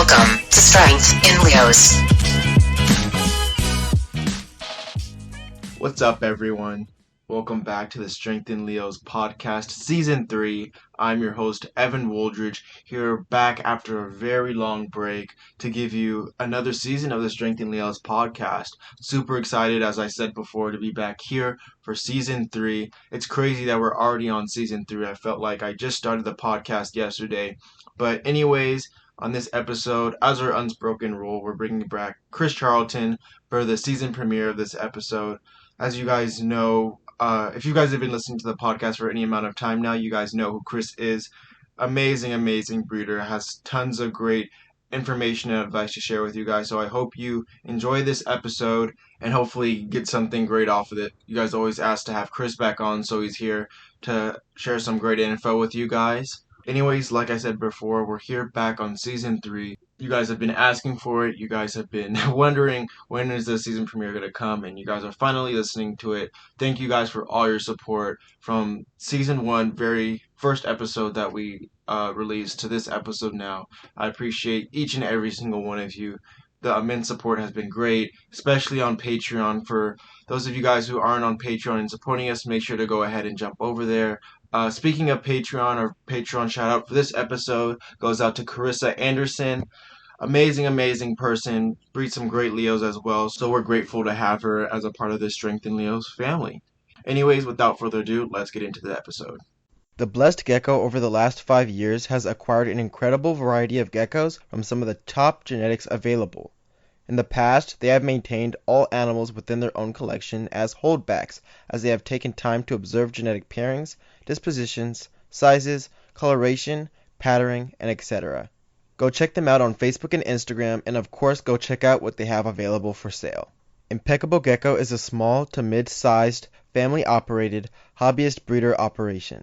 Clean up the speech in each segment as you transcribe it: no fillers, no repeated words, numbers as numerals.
Welcome to Strength in Leos. What's up, everyone? Welcome back to the Strength in Leos podcast, Season 3. I'm your host, Evan Wooldridge, here back after a very long break to give you another season of the Strength in Leos podcast. Super excited, as I said before, to be back here for Season 3. It's crazy that we're already on Season 3. I felt like I just started the podcast yesterday. But anyways, on this episode, as our unspoken rule, we're bringing back Chris Charlton for the season premiere of this episode. As you guys know, if you guys have been listening to the podcast for any amount of time now, you guys know who Chris is. Amazing breeder, has tons of great information and advice to share with you guys. So I hope you enjoy this episode and hopefully get something great off of it. You guys always ask to have Chris back on, so he's here to share some great info with you guys. Anyways, like I said before, we're here back on Season 3. You guys have been asking for it. You guys have been wondering when is the season premiere going to come, and you guys are finally listening to it. Thank you guys for all your support from Season 1, very first episode that we released, to this episode now. I appreciate each and every single one of you. The immense support has been great, especially on Patreon. For those of you guys who aren't on Patreon and supporting us, make sure to go ahead and jump over there. Speaking of Patreon, our Patreon shout out for this episode goes out to Carissa Anderson. Amazing person, breeds some great Leos as well, so we're grateful to have her as a part of the Strength in Leos family. Anyways, without further ado, let's get into the episode. The blessed gecko over the last 5 years has acquired an incredible variety of geckos from some of the top genetics available. In the past, they have maintained all animals within their own collection as holdbacks, as they have taken time to observe genetic pairings, dispositions, sizes, coloration, patterning, and etc. Go check them out on Facebook and Instagram, and of course go check out what they have available for sale. Impeccable Gecko is a small to mid-sized, family-operated, hobbyist breeder operation.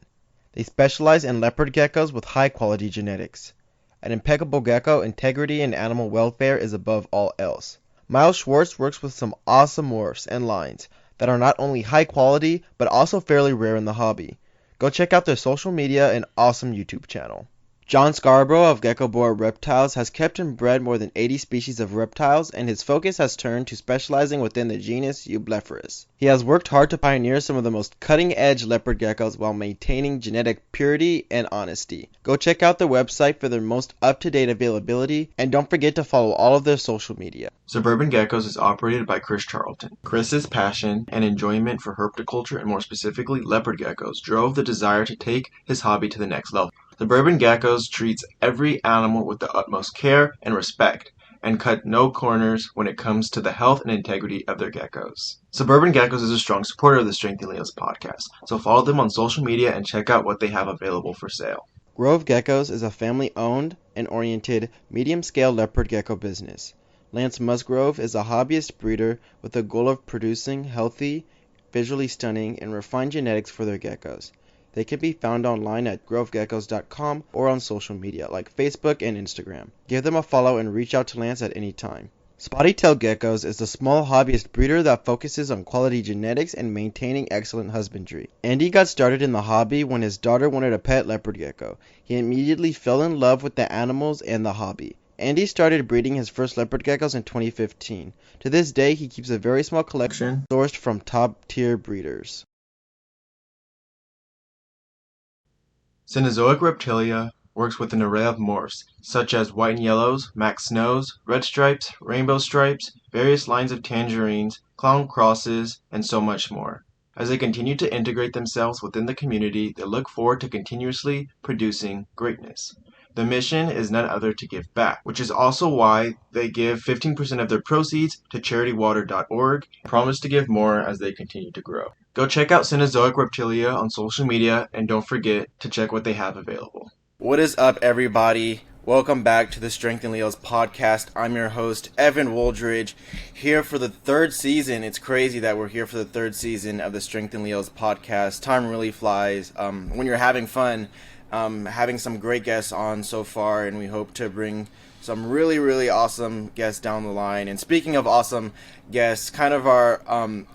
They specialize in leopard geckos with high-quality genetics. At Impeccable Gecko, integrity and animal welfare is above all else. Miles Schwartz works with some awesome morphs and lines that are not only high quality, but also fairly rare in the hobby. Go check out their social media and awesome YouTube channel. John Scarborough of Gecko Boer Reptiles has kept and bred more than 80 species of reptiles, and his focus has turned to specializing within the genus Eublepharus. He has worked hard to pioneer some of the most cutting-edge leopard geckos while maintaining genetic purity and honesty. Go check out their website for their most up-to-date availability, and don't forget to follow all of their social media. Suburban Geckos is operated by Chris Charlton. Chris's passion and enjoyment for herpetoculture, and more specifically leopard geckos, drove the desire to take his hobby to the next level. Suburban Geckos treats every animal with the utmost care and respect, and cut no corners when it comes to the health and integrity of their geckos. Suburban Geckos is a strong supporter of the Strength in Leos podcast, so follow them on social media and check out what they have available for sale. Grove Geckos is a family-owned and oriented medium-scale leopard gecko business. Lance Musgrove is a hobbyist breeder with the goal of producing healthy, visually stunning, and refined genetics for their geckos. They can be found online at grovegeckos.com or on social media like Facebook and Instagram. Give them a follow and reach out to Lance at any time. Spotty-tailed Geckos is a small hobbyist breeder that focuses on quality genetics and maintaining excellent husbandry. Andy got started in the hobby when his daughter wanted a pet leopard gecko. He immediately fell in love with the animals and the hobby. Andy started breeding his first leopard geckos in 2015. To this day, he keeps a very small collection sourced from top-tier breeders. Cenozoic Reptilia works with an array of morphs, such as white and yellows, max snows, red stripes, rainbow stripes, various lines of tangerines, clown crosses, and so much more. As they continue to integrate themselves within the community, they look forward to continuously producing greatness. The mission is none other to give back, which is also why they give 15% of their proceeds to charitywater.org and promise to give more as they continue to grow. Go check out Cenozoic Reptilia on social media, and don't forget to check what they have available. What is up, everybody? Welcome back to the Strength in Leos podcast. I'm your host, Evan Wooldridge, here for the third season. It's crazy that we're here for the third season of the Strength in Leos podcast. Time really flies when you're having fun. Having some great guests on so far, and we hope to bring some really awesome guests down the line. And speaking of awesome guests, kind of our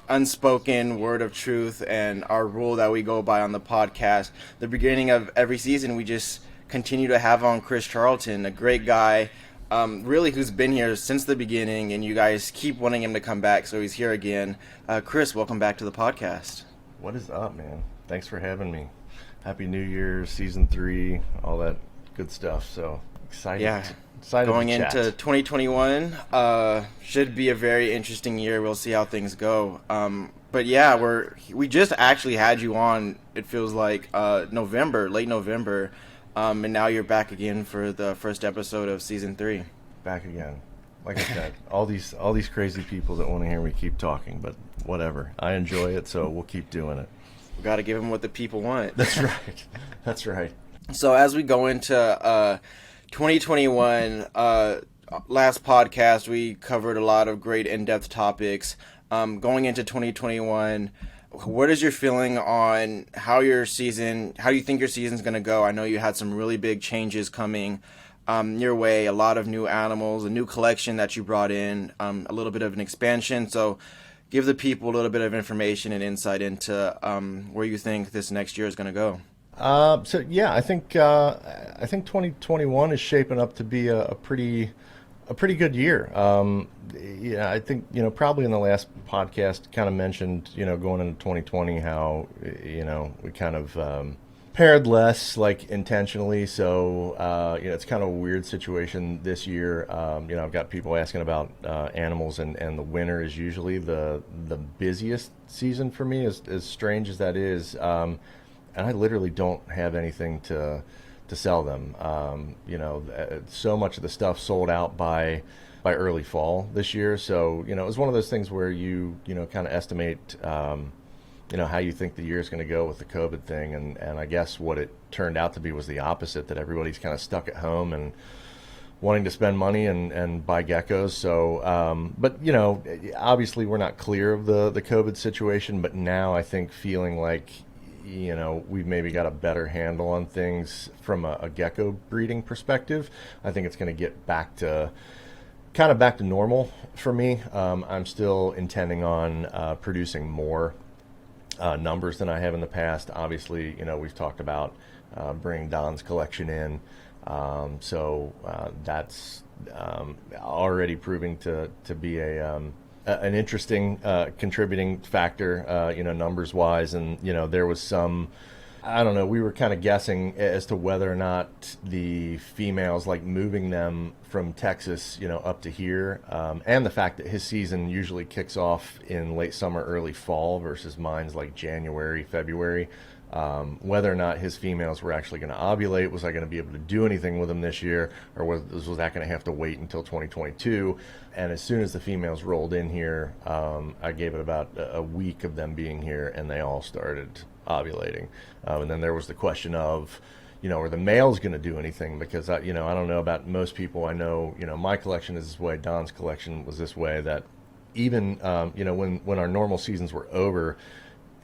unspoken word of truth and our rule that we go by on the podcast, the beginning of every season we just continue to have on Chris Charlton, a great guy, really who's been here since the beginning, and you guys keep wanting him to come back, so he's here again. Chris, welcome back to the podcast. What is up, man? Thanks for having me. Happy New Year, Season 3, all that good stuff. So excited. Yeah. Excited Going to chat. into 2021, should be a very interesting year. We'll see how things go. But yeah, we just actually had you on, it feels like, late November, and now you're back again for the first episode of Season 3. Back again. Like I said, all these crazy people that want to hear me keep talking, but whatever. I enjoy it, so we'll keep doing it. We got to give them what the people want. That's right. That's right. So as we go into 2021, last podcast we covered a lot of great in-depth topics. Going into 2021, what is your feeling on how you think your season's going to go? I know you had some really big changes coming your way, a lot of new animals, a new collection that you brought in, a little bit of an expansion. So give the people a little bit of information and insight into where you think this next year is going to go. So yeah, I think 2021 is shaping up to be a pretty good year. Yeah, I think probably in the last podcast kind of mentioned going into 2020 how we kind of paired less intentionally. So it's kind of a weird situation this year. I've got people asking about animals, and the winter is usually the busiest season for me. As strange as that is. And I literally don't have anything to sell them. So much of the stuff sold out by early fall this year. So, it was one of those things where you kind of estimate, how you think the year is going to go with the COVID thing. And I guess what it turned out to be was the opposite, that everybody's kind of stuck at home and wanting to spend money and buy geckos. So, but, obviously we're not clear of the COVID situation, but now I think feeling like, we've maybe got a better handle on things from a gecko breeding perspective. I think it's going to get back to normal for me. I'm still intending on producing more numbers than I have in the past. Obviously, we've talked about bringing Don's collection in. So that's already proving to be an interesting contributing factor, numbers wise. And, there was some, I don't know, we were kind of guessing as to whether or not the females, moving them from Texas, up to here, and the fact that his season usually kicks off in late summer, early fall versus mine's January, February. Whether or not his females were actually going to ovulate, was I going to be able to do anything with them this year, or was that going to have to wait until 2022? And as soon as the females rolled in here, I gave it about a week of them being here, and they all started ovulating. And then there was the question of, are the males going to do anything? Because I don't know about most people. I know, my collection is this way. Don's collection was this way. That even when our normal seasons were over,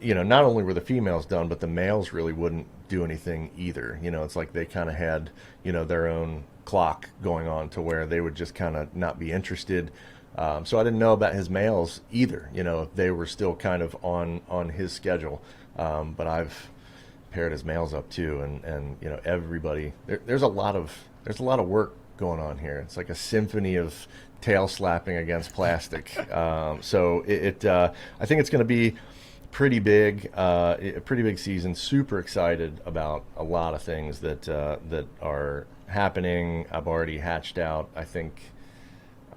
not only were the females done, but the males really wouldn't do anything either. It's like they kind of had, their own clock going on to where they would just kind of not be interested. So I didn't know about his males either, if they were still kind of on his schedule. But I've paired his males up too. And everybody, there's a lot of work going on here. It's like a symphony of tail slapping against plastic. So I think it's going to be pretty big season. Super excited about a lot of things that are happening. I've already hatched out, I think,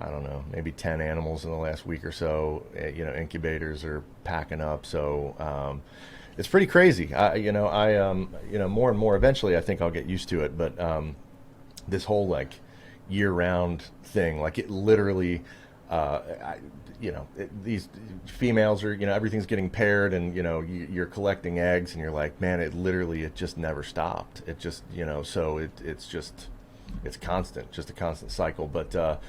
I don't know, maybe 10 animals in the last week or so. Incubators are packing up. So it's pretty crazy. I more and more, eventually I think I'll get used to it. But this whole year-round thing, it literally, these females are, everything's getting paired, and you're collecting eggs, and you're like, man, it just never stopped. It just, so it's constant, just a constant cycle. But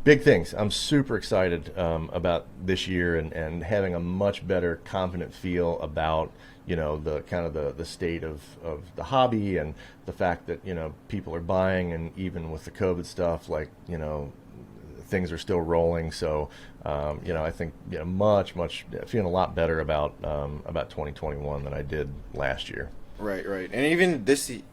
big things. I'm super excited about this year, and having a much better, confident feel about the kind of the state of the hobby, and the fact that people are buying, and even with the COVID stuff, things are still rolling. So I think much feeling a lot better about 2021 than I did last year. Right. And even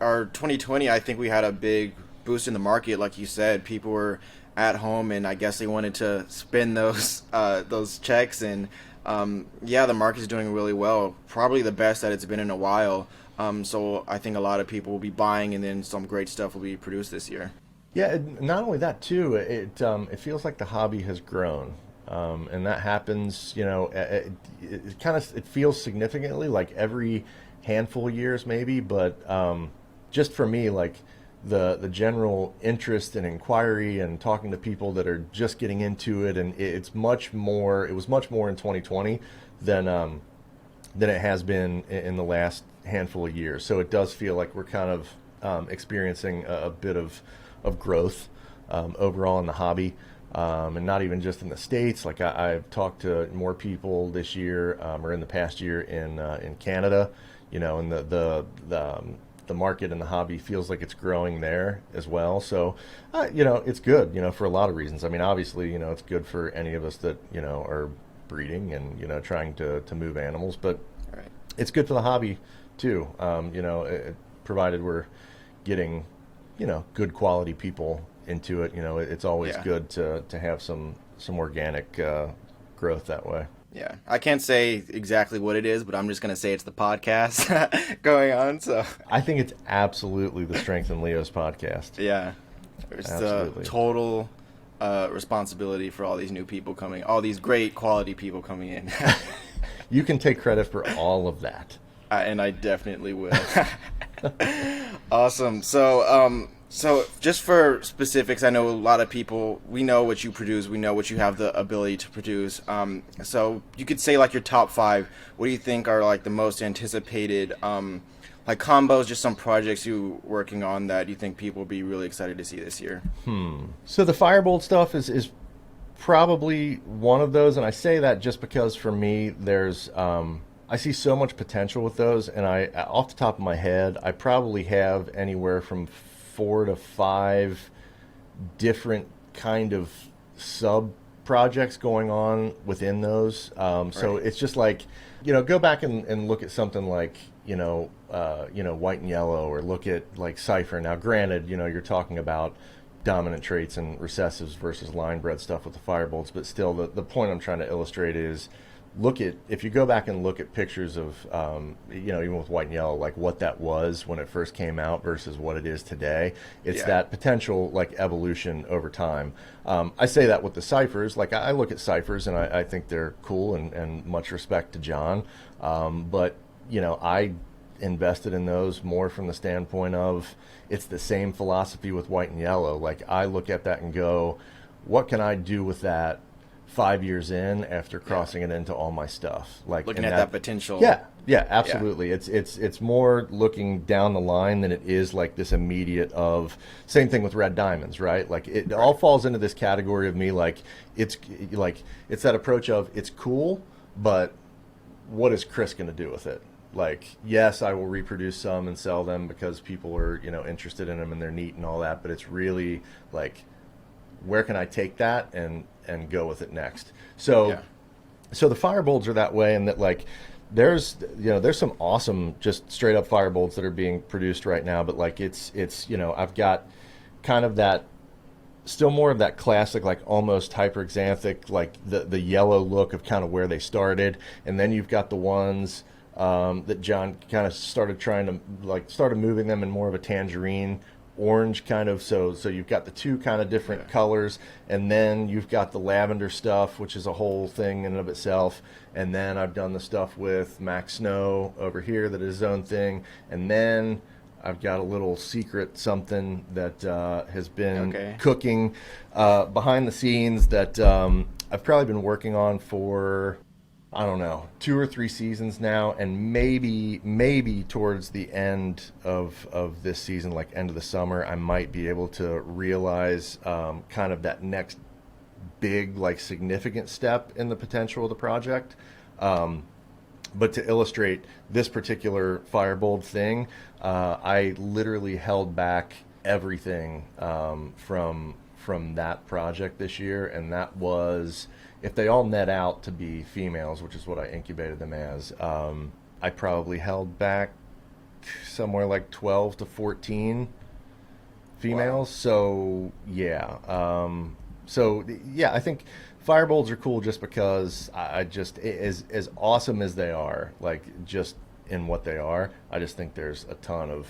our 2020, I think we had a big boosting the market, like you said. People were at home, and I guess they wanted to spend those checks, and the market's doing really well, probably the best that it's been in a while. So I think a lot of people will be buying, and then some great stuff will be produced this year. Yeah, not only that too, it feels like the hobby has grown, and that happens. It feels significantly like every handful of years maybe, but just for me, like the general interest and inquiry and talking to people that are just getting into it, and it was much more in 2020 than it has been in the last handful of years. So it does feel like we're kind of experiencing a bit of growth overall in the hobby, and not even just in the States. Like I've talked to more people this year, or in the past year in Canada, and the market and the hobby feels like it's growing there as well. So, it's good, for a lot of reasons. I mean, obviously, it's good for any of us that, are breeding and, trying to move animals, but Right. It's good for the hobby too. Provided we're getting, good quality people into it. It's always good to have some organic growth that way. Yeah, I can't say exactly what it is, but I'm just going to say it's the podcast going on. So I think it's absolutely the Strength in Leos podcast. Yeah, it's the total responsibility for all these new people coming, all these great quality people coming in. You can take credit for all of that. And I definitely will. Awesome. So just for specifics, I know a lot of people, we know what you produce, we know what you have the ability to produce. So you could say like your top 5, what do you think are like the most anticipated, like combos, just some projects you working on that you think people will be really excited to see this year? So the Firebolt stuff is probably one of those, and I say that just because for me, there's, I see so much potential with those, and off the top of my head, I probably have anywhere from 4 to 5 different kind of sub projects going on within those. So it's just like, go back and look at something like, white and yellow, or look at like Cypher. Now, granted, you're talking about dominant traits and recessives versus line bred stuff with the Firebolts, but still the point I'm trying to illustrate is, if you go back and look at pictures of, even with white and yellow, like what that was when it first came out versus what it is today, it's that potential like evolution over time. I say that with the Ciphers. Like I look at Ciphers and I think they're cool, and much respect to John. But, I invested in those more from the standpoint of it's the same philosophy with white and yellow. Like I look at that and go, what can I do with that 5 years in after crossing it into all my stuff, like looking at that potential. Yeah, absolutely. Yeah. It's more looking down the line than it is like this immediate of same thing with red diamonds, right? Like it all falls into this category of me like it's that approach of it's cool, but what is Chris going to do with it? Like, yes, I will reproduce some and sell them because people are interested in them and they're neat and all that, but it's really like, where can I take that and go with it next? So the Firebolts are that way, and that like there's some awesome just straight up Firebolts that are being produced right now, but like it's I've got kind of that still more of that classic like almost hyperxanthic, like the yellow look of kind of where they started, and then you've got the ones that John kind of started moving them in more of a tangerine orange kind of, so you've got the two kind of different colors, and then you've got the lavender stuff, which is a whole thing in and of itself, and then I've done the stuff with Max Snow over here that is his own thing, and then I've got a little secret something that has been cooking behind the scenes that I've probably been working on for, I don't know, 2 or 3 seasons now, and maybe towards the end of this season, like end of the summer, I might be able to realize kind of that next big, like significant step in the potential of the project. But to illustrate this particular Firebolt thing, I literally held back everything from that project this year, and that was, if they all net out to be females, which is what I incubated them as, I probably held back somewhere like 12 to 14 females. So yeah, I think firebolts are cool just because I just as awesome as they are, like just in what they are, I just think there's a ton of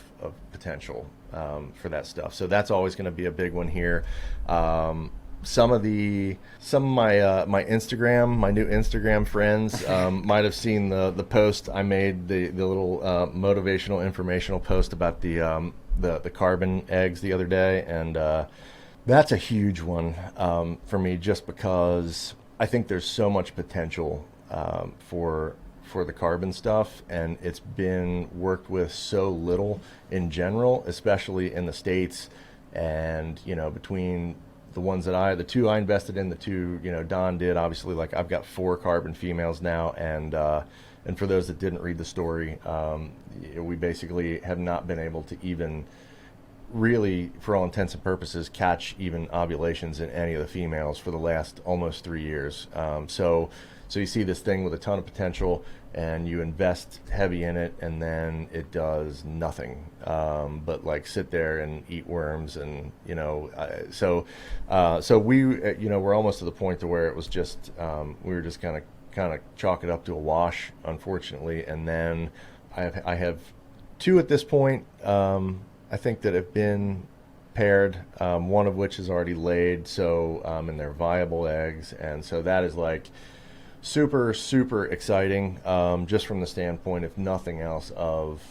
potential for that stuff. So that's always going to be a big one here. Some of my Instagram, my new Instagram friends might have seen the post I made, the little motivational, informational post about the carbon eggs the other day, and that's a huge one for me, just because I think there's so much potential for the carbon stuff, and it's been worked with so little in general, especially in the States. And between the two I invested in, the two Don did, obviously, like I've got 4 carbon females now, and for those that didn't read the story, we basically have not been able to even really, for all intents and purposes, catch even ovulations in any of the females for the last almost 3 years. So you see this thing with a ton of potential, and you invest heavy in it, and then it does nothing but like sit there and eat worms, and so we we're almost to the point to where it was just we were just kind of chalk it up to a wash, unfortunately. And then I have 2 at this point. I think that have been paired, one of which is already laid, so and they're viable eggs, and so that is like super, super exciting, just from the standpoint, if nothing else, of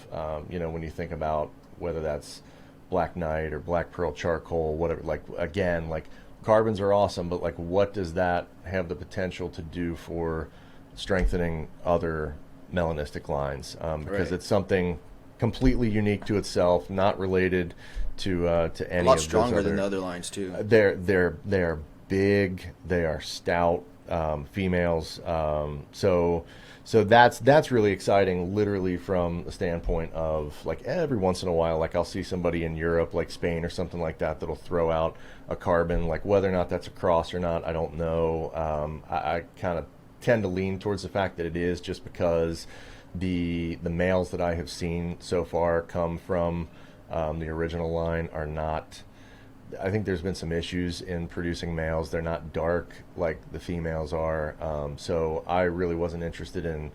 when you think about whether that's Black Knight or Black Pearl Charcoal, whatever. Like, again, like carbons are awesome, but like what does that have the potential to do for strengthening other melanistic lines? Because it's something completely unique to itself, not related to any. A lot stronger than the other lines too. They're big. They are stout females. So that's really exciting. Literally from the standpoint of like every once in a while, like I'll see somebody in Europe, like Spain or something like that, that'll throw out a carbon. Like whether or not that's a cross or not, I don't know. I kind of tend to lean towards the fact that it is, just because the males that I have seen so far come from the original line are not. I think there's been some issues in producing males. They're not dark like the females are. So I really wasn't interested in,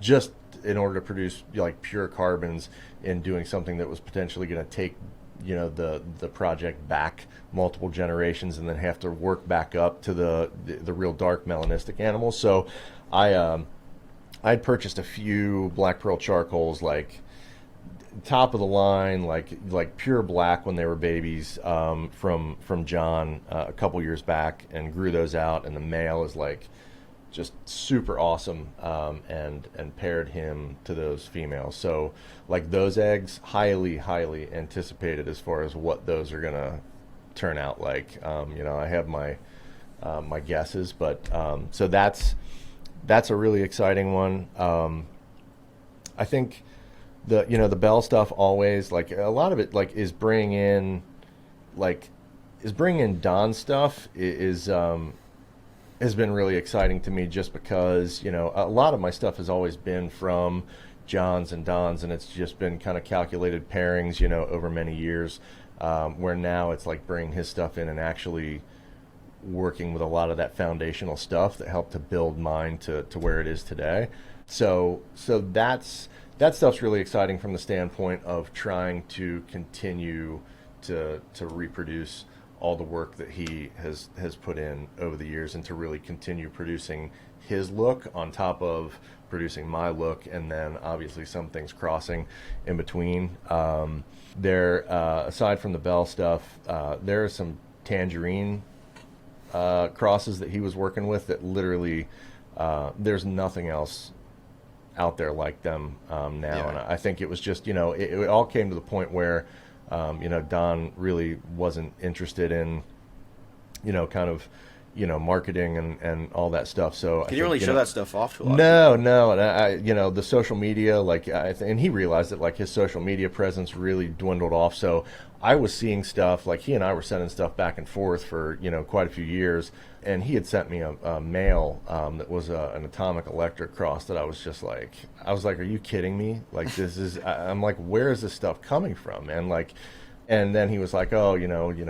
just in order to produce like pure carbons, in doing something that was potentially going to take the project back multiple generations and then have to work back up to the real dark melanistic animals. So I'd purchased a few Black Pearl Charcoals, like top of the line, like pure black when they were babies, from John a couple years back, and grew those out, and the male is like just super awesome, and paired him to those females. So like those eggs, highly anticipated as far as what those are gonna turn out like. I have my guesses, but so that's a really exciting one. I think the Bell stuff, always, like a lot of it, like is bringing in Don stuff is has been really exciting to me, just because a lot of my stuff has always been from Johns and Dons, and it's just been kind of calculated pairings over many years, where now it's like bringing his stuff in and actually working with a lot of that foundational stuff that helped to build mine to where it is today. So that stuff's really exciting from the standpoint of trying to continue to reproduce all the work that he has put in over the years, and to really continue producing his look on top of producing my look, and then obviously some things crossing in between. Aside from the Bell stuff, there are some tangerine crosses that he was working with that literally there's nothing else out there like them now. Yeah. And I think it was just it all came to the point where Don really wasn't interested in kind of marketing and all that stuff. So can you really show that stuff off to a lot no and I the social media, like and he realized that like his social media presence really dwindled off. So I was seeing stuff, like he and I were sending stuff back and forth for quite a few years, and he had sent me a male that was an atomic electric cross that I was like, are you kidding me? Like this is I'm like, where is this stuff coming from? And like, And then he was like, oh,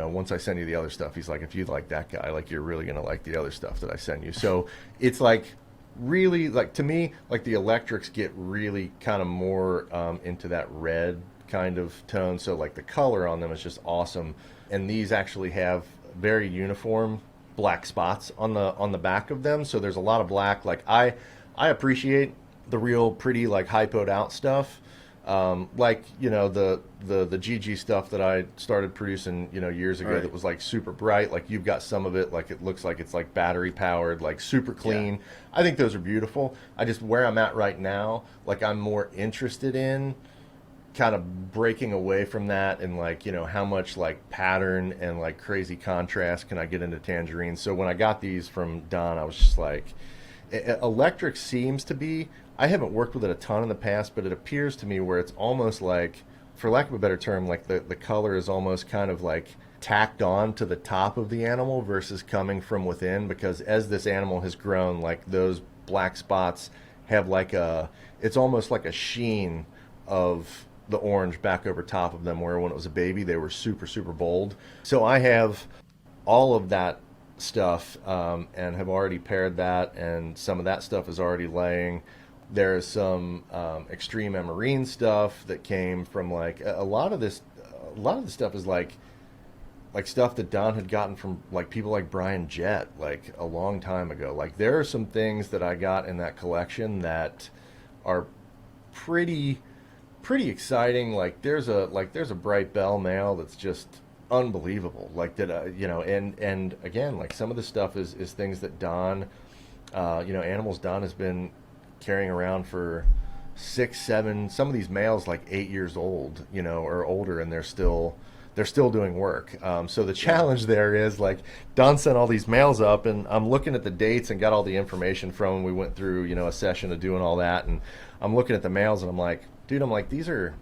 once I send you the other stuff, he's like, if you like that guy, like, you're really going to like the other stuff that I send you. So it's like, really, like, to me, like, the electrics get really kind of more into that red kind of tone. So, like, the color on them is just awesome. And these actually have very uniform black spots on the back of them. So there's a lot of black. Like, I appreciate the real pretty, like, hypoed out stuff. Like, the GG stuff that I started producing, years ago, Right. that was like super bright. Like, you've got some of it, like, it looks like it's like battery powered, like super clean. Yeah. I think those are beautiful. I just, where I'm at right now, like, I'm more interested in kind of breaking away from that, and like, how much like pattern and like crazy contrast can I get into tangerines. So when I got these from Don, I was just like, electric seems to be, I haven't worked with it a ton in the past, but it appears to me where it's almost like, for lack of a better term, like the color is almost kind of like tacked on to the top of the animal versus coming from within, because as this animal has grown, like, those black spots have like it's almost like a sheen of the orange back over top of them, where when it was a baby they were super, super bold. So I have all of that stuff, and have already paired that, and some of that stuff is already laying. There's some extreme marine stuff that came from, like, a lot of this stuff is like stuff that Don had gotten from like people like Brian Jett, like, a long time ago. Like, there are some things that I got in that collection that are pretty exciting. Like, there's a bright bell male that's just unbelievable. Like, that, and again, like, some of the stuff is things that Don, animals Don has been carrying around for 6, 7, some of these males like 8 years old, or older, and they're still doing work. So the challenge there is, like, Don sent all these males up, and I'm looking at the dates and got all the information from them. We went through, a session of doing all that, and I'm looking at the males, and I'm like, dude, these are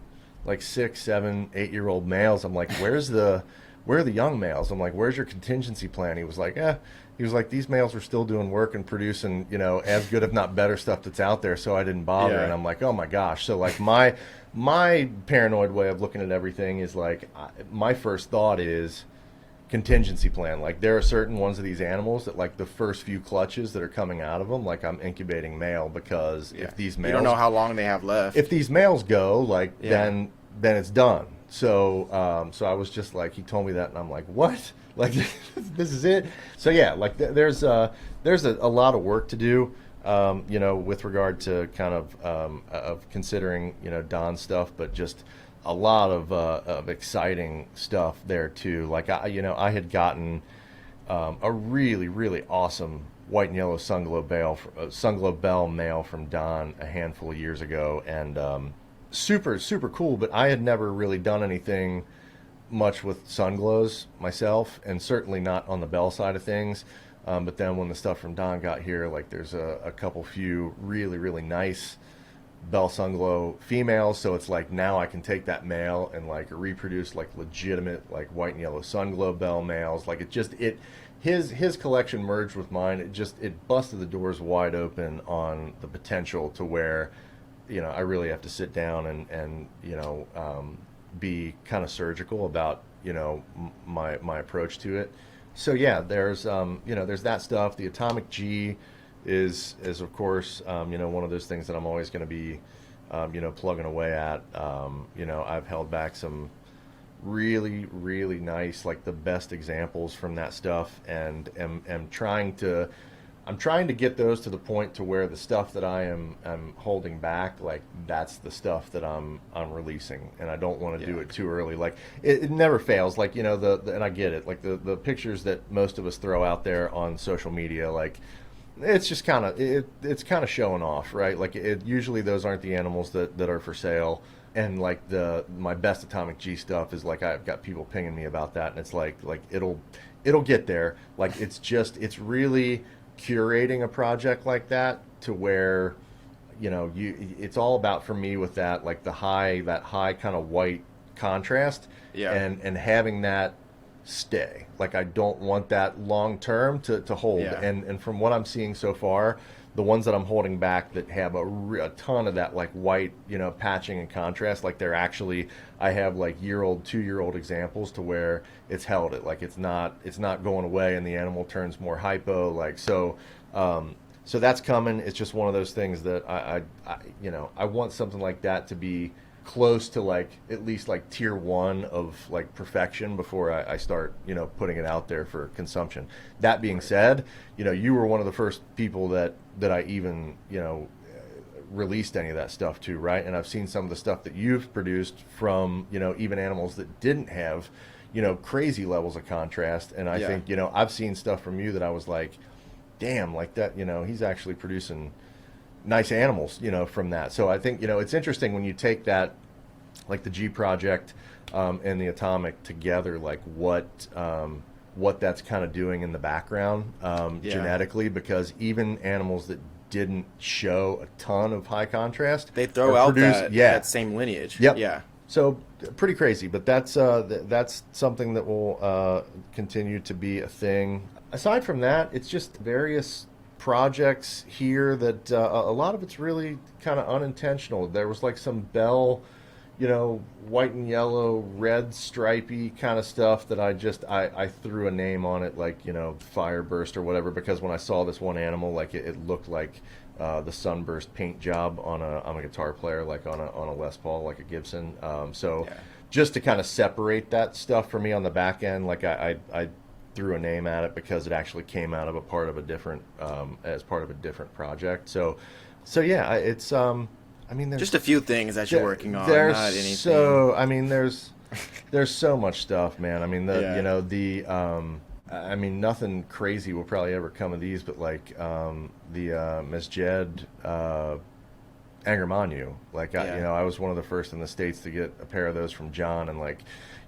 like 6, 7, 8-year-old males. I'm like, where are the young males? I'm like, where's your contingency plan? He was like, these males are still doing work and producing, as good, if not better, stuff that's out there. So I didn't bother. Yeah. And I'm like, oh my gosh. So, like, my paranoid way of looking at everything is like, my first thought is contingency plan. Like, there are certain ones of these animals that, like, the first few clutches that are coming out of them, like, I'm incubating male, because if these males, you don't know how long they have left. if these males go, like, Yeah. then it's done. So I was just like, he told me that, and I'm like, what? Like, this is it? So yeah, like, there's a lot of work to do, with regard to kind of considering, Don stuff, but just a lot of exciting stuff there too. Like, I had gotten a really, really awesome white and yellow sunglow bell male from Don a handful of years ago, and super, super cool. But I had never really done anything much with sunglows myself, and certainly not on the bell side of things. But then when the stuff from Don got here, like, there's a couple few really, really nice bell sunglow females. So it's like, now I can take that male and, like, reproduce, like, legitimate, like, white and yellow sunglow bell males. Like, his collection merged with mine. It busted the doors wide open on the potential to where, I really have to sit down and be kind of surgical about, my approach to it. So yeah, there's that stuff. The Atomic G is of course, one of those things that I'm always going to be, plugging away at. I've held back some really, really nice, like, the best examples from that stuff, and am trying to get those to the point to where the stuff that I'm holding back, like, that's the stuff that I'm releasing, and I don't want to do it too early. Like, it never fails. Like, and I get it. Like, the pictures that most of us throw out there on social media, like, it's just kind of it's kind of showing off, right? Like, usually those aren't the animals that are for sale. And, like, my best Atomic G stuff is, like, I've got people pinging me about that, and it's like it'll get there. Like, it's really curating a project like that to where, it's all about, for me, with that, like, that high kind of white contrast, and having that stay. Like, I don't want that long term to hold. And from what I'm seeing so far, the ones that I'm holding back that have a ton of that like white, patching and contrast, like they're actually, I have like year-old, 2-year-old examples to where it's held it, like it's not going away, and the animal turns more hypo, like so. So that's coming. It's just one of those things that I want something like that to be close to like at least like tier 1 of like perfection before I start putting it out there for consumption. That being said, you were one of the first people that I even released any of that stuff to, right? And I've seen some of the stuff that you've produced from even animals that didn't have crazy levels of contrast, and I think I've seen stuff from you that I was like, damn, like that, he's actually producing nice animals, from that. So I think, it's interesting when you take that, like the G Project and the Atomic together, like what that's kind of doing in the background genetically, because even animals that didn't show a ton of high contrast, they throw out that same lineage. Yep. Yeah. So pretty crazy, but that's something that will continue to be a thing. Aside from that, it's just various projects here that a lot of it's really kind of unintentional. There was like some bell, white and yellow, red stripy kind of stuff that I threw a name on it, like, Fireburst or whatever, because when I saw this one animal, like it looked like the Sunburst paint job on a guitar player, like on a Les Paul, like a Gibson. Just to kind of separate that stuff for me on the back end, like I threw a name at it because it actually came out of as part of a different project. So yeah, it's there's just a few things that you're working on, there's not anything. So there's so much stuff, man. Nothing crazy will probably ever come of these, but like the Miss Jed Angermanu, like I was one of the first in the States to get a pair of those from John, and like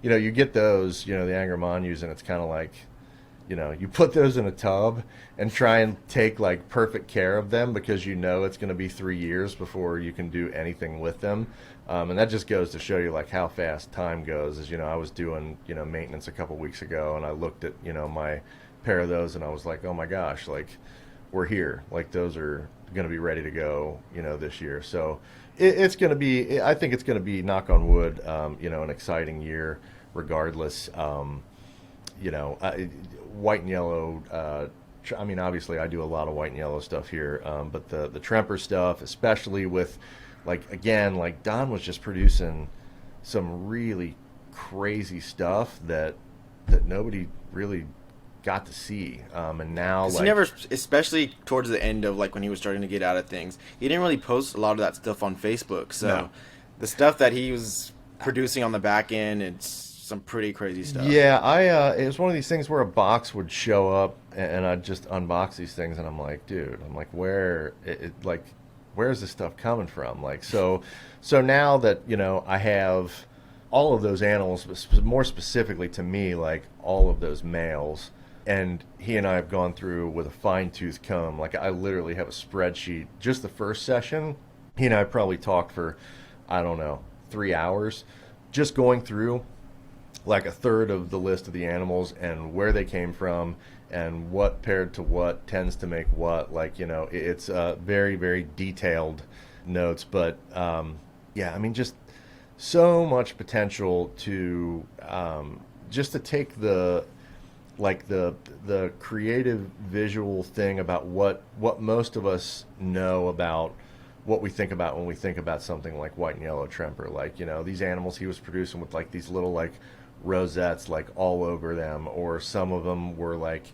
you get those, the Angermanus, and it's kind of like, you put those in a tub and try and take like perfect care of them, because it's going to be 3 years before you can do anything with them. And that just goes to show you like how fast time goes. As I was doing, maintenance a couple weeks ago, and I looked at, my pair of those, and I was like, oh my gosh, like we're here. Like those are going to be ready to go, this year. So it's going to be, I think it's going to be, knock on wood, an exciting year regardless. White and yellow, obviously I do a lot of white and yellow stuff here, but the Tremper stuff, especially with, like, again, like Don was just producing some really crazy stuff that nobody really got to see, and now like, he never, especially towards the end of like when he was starting to get out of things, he didn't really post a lot of that stuff on Facebook. So the stuff that he was producing on the back end, it's some pretty crazy stuff. Yeah, it was one of these things where a box would show up, and I'd just unbox these things, and I'm like, dude, where's this stuff coming from? Like, so now that I have all of those animals, more specifically to me, like all of those males, and he and I have gone through with a fine-tooth comb. Like, I literally have a spreadsheet. Just the first session, he and I probably talked for, I don't know, 3 hours, just going through like a third of the list of the animals and where they came from and what paired to what tends to make what. Like, it's very, very detailed notes, but just so much potential to just to take the creative visual thing about what most of us know about what we think about when we think about something like white and yellow Tremper. Like, these animals he was producing with like these little like rosettes like all over them, or some of them were like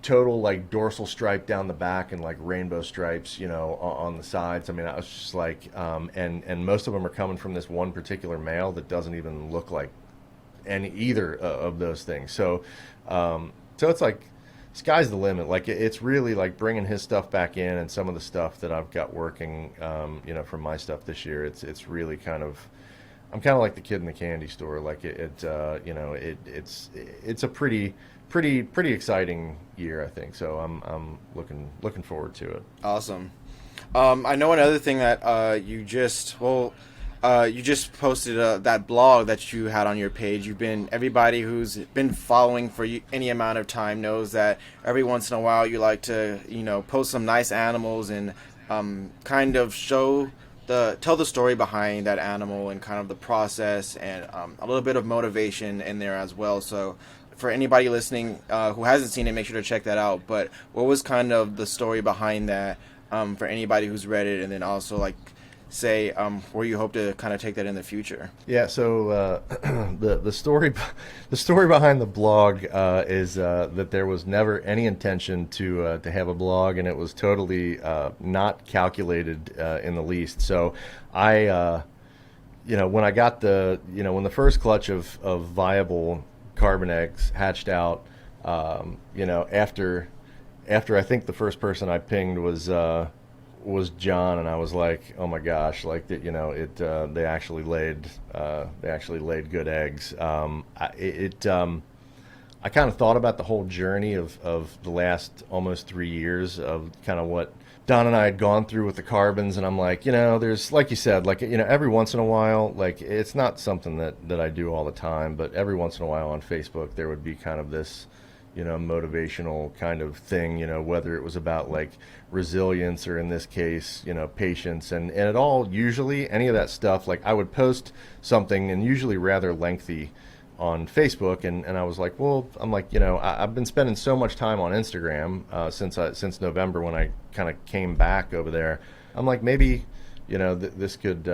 total like dorsal stripe down the back and like rainbow stripes on the sides. I was just like and most of them are coming from this one particular male that doesn't even look like either of those things. So it's like sky's the limit. Like, it's really like bringing his stuff back in, and some of the stuff that I've got working from my stuff this year, it's really kind of, I'm kind of like the kid in the candy store. Like it's a pretty exciting year, I think. So I'm looking forward to it. Awesome. I know another thing that you just posted that blog that you had on your page. Everybody who's been following for any amount of time knows that every once in a while you like to, post some nice animals and kind of tell the story behind that animal and kind of the process and a little bit of motivation in there as well. So for anybody listening who hasn't seen it, make sure to check that out. But what was kind of the story behind that for anybody who's read it, and then also like say where you hope to kind of take that in the future? Yeah, so the story behind the blog is that there was never any intention to have a blog, and it was totally not calculated in the least. So I when I got when the first clutch of viable carbon eggs hatched out, after I think the first person I pinged was John, and I was like, oh my gosh, like that, they actually laid good eggs. I kind of thought about the whole journey of the last almost 3 years of kind of what Don and I had gone through with the carbons, and I'm like, there's, like you said, like, every once in a while, like, it's not something that I do all the time, but every once in a while on Facebook there would be kind of this motivational kind of thing, whether it was about like resilience or in this case, patience, and it all, usually any of that stuff, like I would post something and usually rather lengthy on Facebook, and I was like, well, I'm like, I've been spending so much time on Instagram since November when I kind of came back over there. I'm like, maybe this could,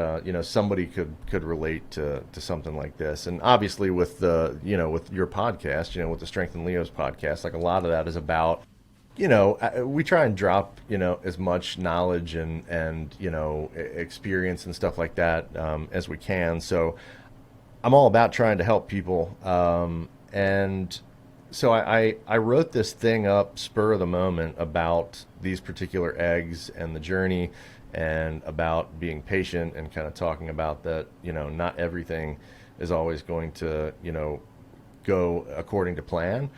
somebody could relate to something like this. And obviously with with your podcast, with the Strength in Leo's podcast, like a lot of that is about, we try and drop, as much knowledge and experience and stuff like that as we can. So I'm all about trying to help people. And so I wrote this thing up spur of the moment about these particular eggs and the journey, and about being patient, and kind of talking about that, not everything is always going to, go according to plan.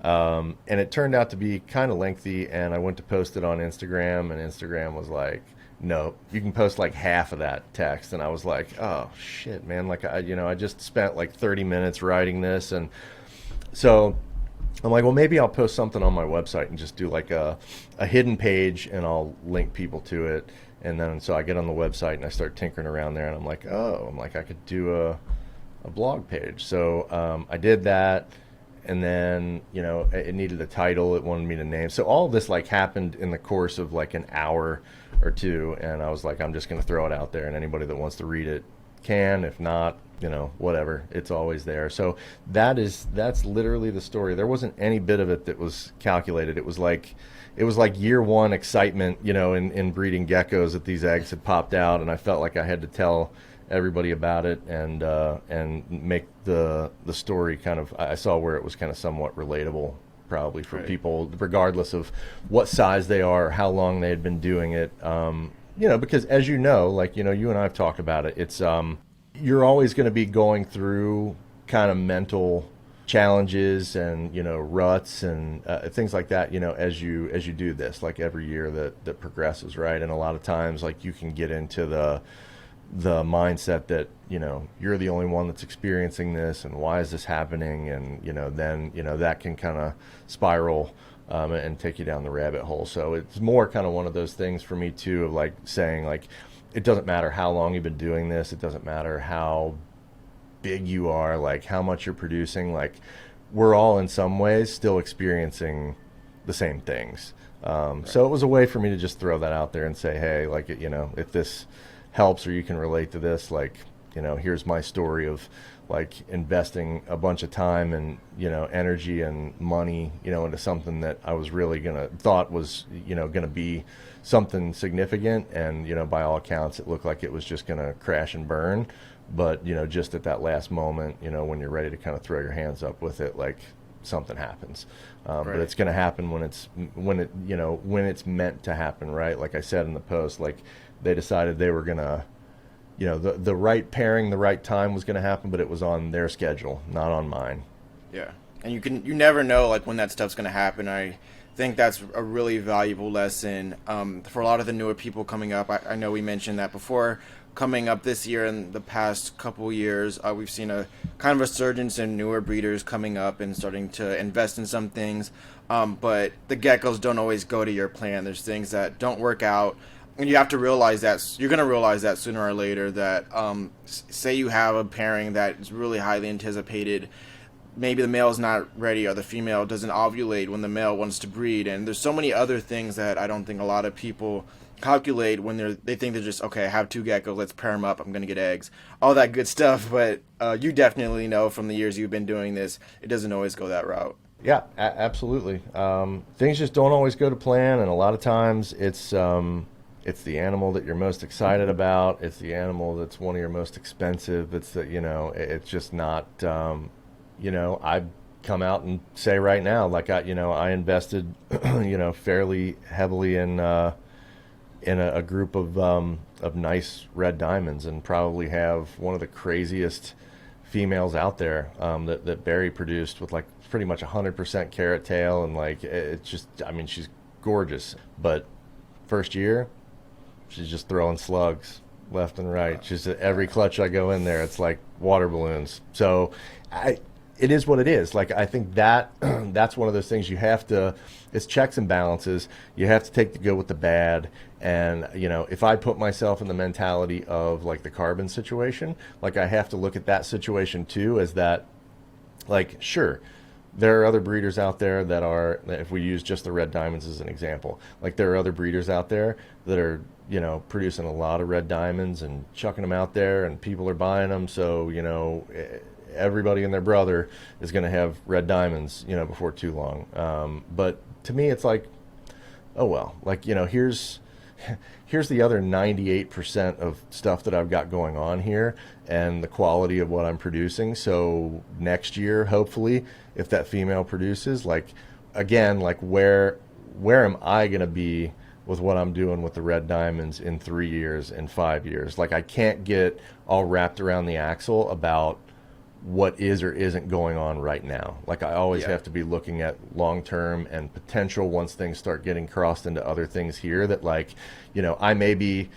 And it turned out to be kind of lengthy, and I went to post it on Instagram, and Instagram was like, no, you can post like half of that text. And I was like, oh shit, man. Like, I just spent like 30 minutes writing this. And so I'm like, well, maybe I'll post something on my website and just do like a hidden page, and I'll link people to it. And then so I get on the website and I start tinkering around there, and I'm like, I could do a blog page. So I did that, and then it needed a title. It wanted me to name. So all of this like happened in the course of like an hour or two, and I was like, I'm just going to throw it out there, and anybody that wants to read it can. If not, whatever, it's always there. So that's literally the story. There wasn't any bit of it that was calculated. It was like year one excitement, in breeding geckos, that these eggs had popped out, and I felt like I had to tell everybody about it and make the story kind of, I saw where it was kind of somewhat relatable, probably for people, regardless of what size they are, how long they had been doing it. Because as you and I have talked about it, it's you're always going to be going through kind of mental challenges and ruts and things like that, as you do this, like every year that progresses, right? And a lot of times, like, you can get into the mindset that you're the only one that's experiencing this, and why is this happening? And then that can kind of spiral and take you down the rabbit hole. So it's more kind of one of those things for me too, of like saying, like, it doesn't matter how long you've been doing this, it doesn't matter how big you are, like how much you're producing, like we're all in some ways still experiencing the same things. So it was a way for me to just throw that out there and say, hey, like, if this helps, or you can relate to this, like, here's my story of like investing a bunch of time and energy and money into something that I was really thought was gonna be something significant, and by all accounts it looked like it was just gonna crash and burn. But just at that last moment, when you're ready to kind of throw your hands up with it, like, something happens. Right. But it's going to happen when it's meant to happen, right? Like I said in the post, like, they decided they were gonna, the right pairing, the right time was going to happen, but it was on their schedule, not on mine. Yeah, and you never know, like, when that stuff's going to happen. I think that's a really valuable lesson for a lot of the newer people coming up. I know we mentioned that before coming up this year and the past couple years, we've seen a kind of a surgence in newer breeders coming up and starting to invest in some things. But the geckos don't always go to your plan. There's things that don't work out. And you have to realize that you're going to realize that sooner or later that say you have a pairing that is really highly anticipated. Maybe the male is not ready or the female doesn't ovulate when the male wants to breed. And there's so many other things that I don't think a lot of people calculate when they think they're just, okay, I have 2 geckos, let's pair them up, I'm going to get eggs. All that good stuff. But you definitely know from the years you've been doing this, it doesn't always go that route. Yeah, absolutely. Things just don't always go to plan. And a lot of times it's the animal that you're most excited about. It's the animal that's one of your most expensive. It's the, it's just not, I come out and say right now, like I invested, fairly heavily in a group of nice red diamonds, and probably have one of the craziest females out there that Barry produced with like pretty much 100% carrot tail, and like it's just, I mean, she's gorgeous. But first year, she's just throwing slugs left and right. She's every clutch I go in there, it's like water balloons. So it is what it is. Like, I think that that's one of those things you have to, it's checks and balances. You have to take the good with the bad. And, if I put myself in the mentality of like the carbon situation, like I have to look at that situation too, as that, like, sure, there are other breeders out there that are, if we use just the red diamonds as an example, like there are other breeders out there that are, producing a lot of red diamonds and chucking them out there, and people are buying them. So, everybody and their brother is going to have red diamonds, before too long. But to me, it's like, oh, well, like, here's the other 98% of stuff that I've got going on here and the quality of what I'm producing. So next year, hopefully, if that female produces, like, again, like where am I going to be with what I'm doing with the red diamonds in 3 years, in 5 years? Like, I can't get all wrapped around the axle about what is or isn't going on right now. Like, I always have to be looking at long term and potential once things start getting crossed into other things here, that like, I may be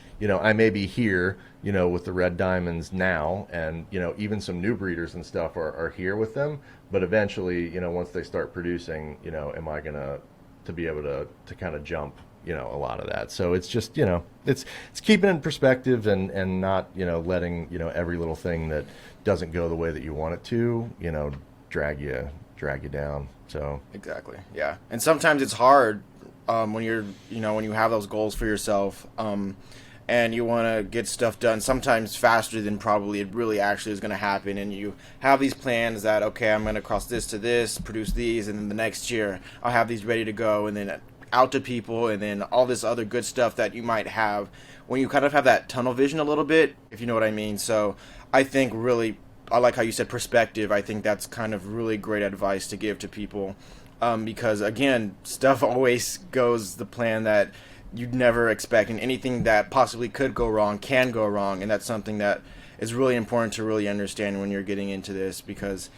here, with the red diamonds now, and, even some new breeders and stuff are here with them. But eventually, once they start producing, am I going to be able to kind of jump, a lot of that. So it's just, it's keeping it in perspective and not, letting, every little thing that doesn't go the way that you want it to, drag you down. So exactly. Yeah. And sometimes it's hard when you're, when you have those goals for yourself, and you want to get stuff done sometimes faster than probably it really actually is going to happen. And you have these plans that, okay, I'm going to cross this to this, produce these, and then the next year I'll have these ready to go, and then out to people, and then all this other good stuff that you might have when you kind of have that tunnel vision a little bit, if you know what I mean. So I think really, I like how you said perspective. I think that's kind of really great advice to give to people, because again, stuff always goes the plan that you'd never expect, and anything that possibly could go wrong can go wrong. And that's something that is really important to really understand when you're getting into this, because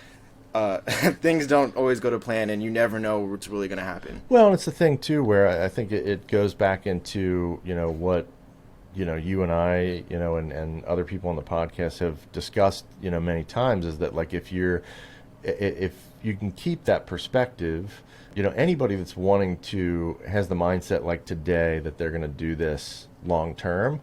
things don't always go to plan, and you never know what's really going to happen. Well, and it's the thing too, where I think it goes back into, what, you and I, and other people on the podcast have discussed, many times, is that like, if you can keep that perspective, anybody that's wanting to, has the mindset like today that they're going to do this long term,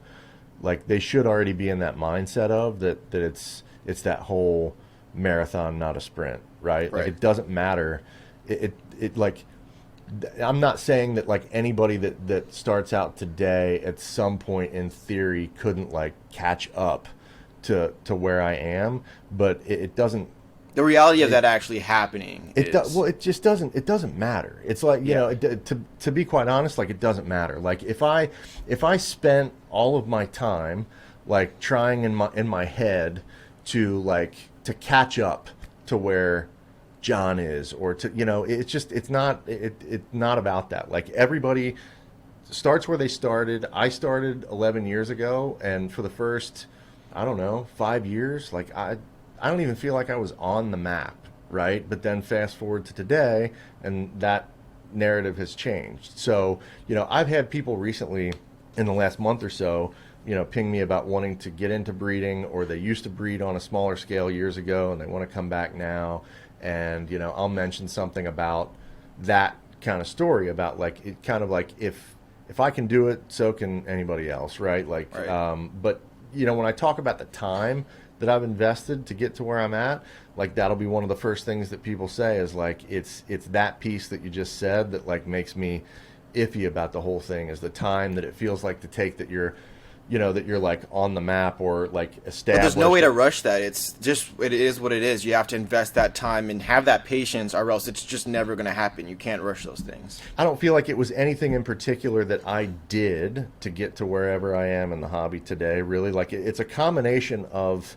like they should already be in that mindset of that it's that whole marathon, not a sprint, right? Like, it doesn't matter. It like, I'm not saying that like anybody that starts out today at some point in theory couldn't like catch up to where I am, but it doesn't. The reality of that actually happening well, it just doesn't. It doesn't matter. It's like, to be quite honest, like, it doesn't matter. Like, if I spent all of my time like trying in my head to catch up to where John is, or to, it's not about that. Like, everybody starts where they started. I started 11 years ago, and for the first, I don't know, 5 years, like I don't even feel like I was on the map, right? But then fast forward to today, and that narrative has changed. So, I've had people recently in the last month or so ping me about wanting to get into breeding, or they used to breed on a smaller scale years ago and they want to come back now. And, I'll mention something about that kind of story about like, it kind of like, if I can do it, so can anybody else. Right. Like, Right. But when I talk about the time that I've invested to get to where I'm at, like that'll be one of the first things that people say is like, it's that piece that you just said that like makes me iffy about the whole thing, is the time that it feels like to take that you're like on the map or like established. But there's no way to rush that. It's just, it is what it is. You have to invest that time and have that patience, or else it's just never going to happen. You can't rush those things. I don't feel like it was anything in particular that I did to get to wherever I am in the hobby today, really. Like it's a combination of,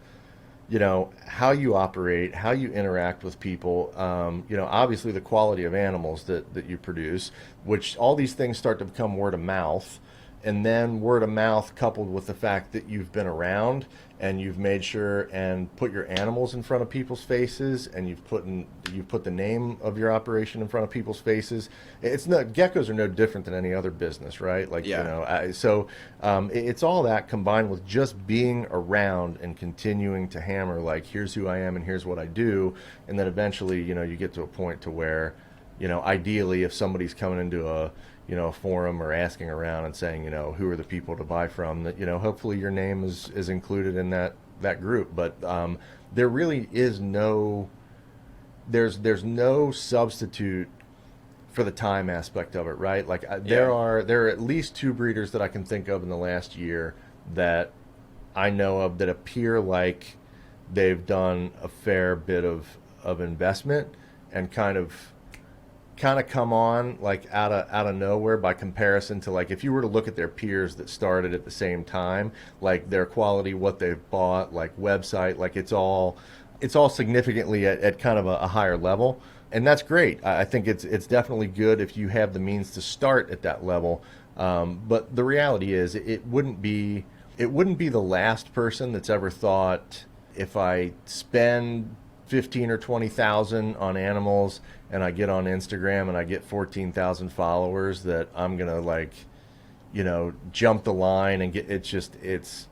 how you operate, how you interact with people, obviously the quality of animals that you produce, which all these things start to become word of mouth. And then word of mouth coupled with the fact that you've been around and you've made sure and put your animals in front of people's faces, and you've put the name of your operation in front of people's faces. Geckos are no different than any other business, right? Like, Yeah. It's all that combined with just being around and continuing to hammer, like, here's who I am and here's what I do. And then eventually, you get to a point to where, ideally if somebody's coming into a forum or asking around and saying, who are the people to buy from, that, hopefully your name is included in that group. But there really is there's no substitute for the time aspect of it, right? Like there are at least 2 breeders that I can think of in the last year that I know of that appear like they've done a fair bit of investment and kind of come on like out of nowhere by comparison to, like, if you were to look at their peers that started at the same time, like their quality, what they've bought, like website, like it's all significantly at kind of a higher level. And that's great. I think it's definitely good if you have the means to start at that level. But the reality is it wouldn't be the last person that's ever thought, if I spend 15 or 20,000 on animals and I get on Instagram and I get 14,000 followers, that I'm gonna jump the line and get. It's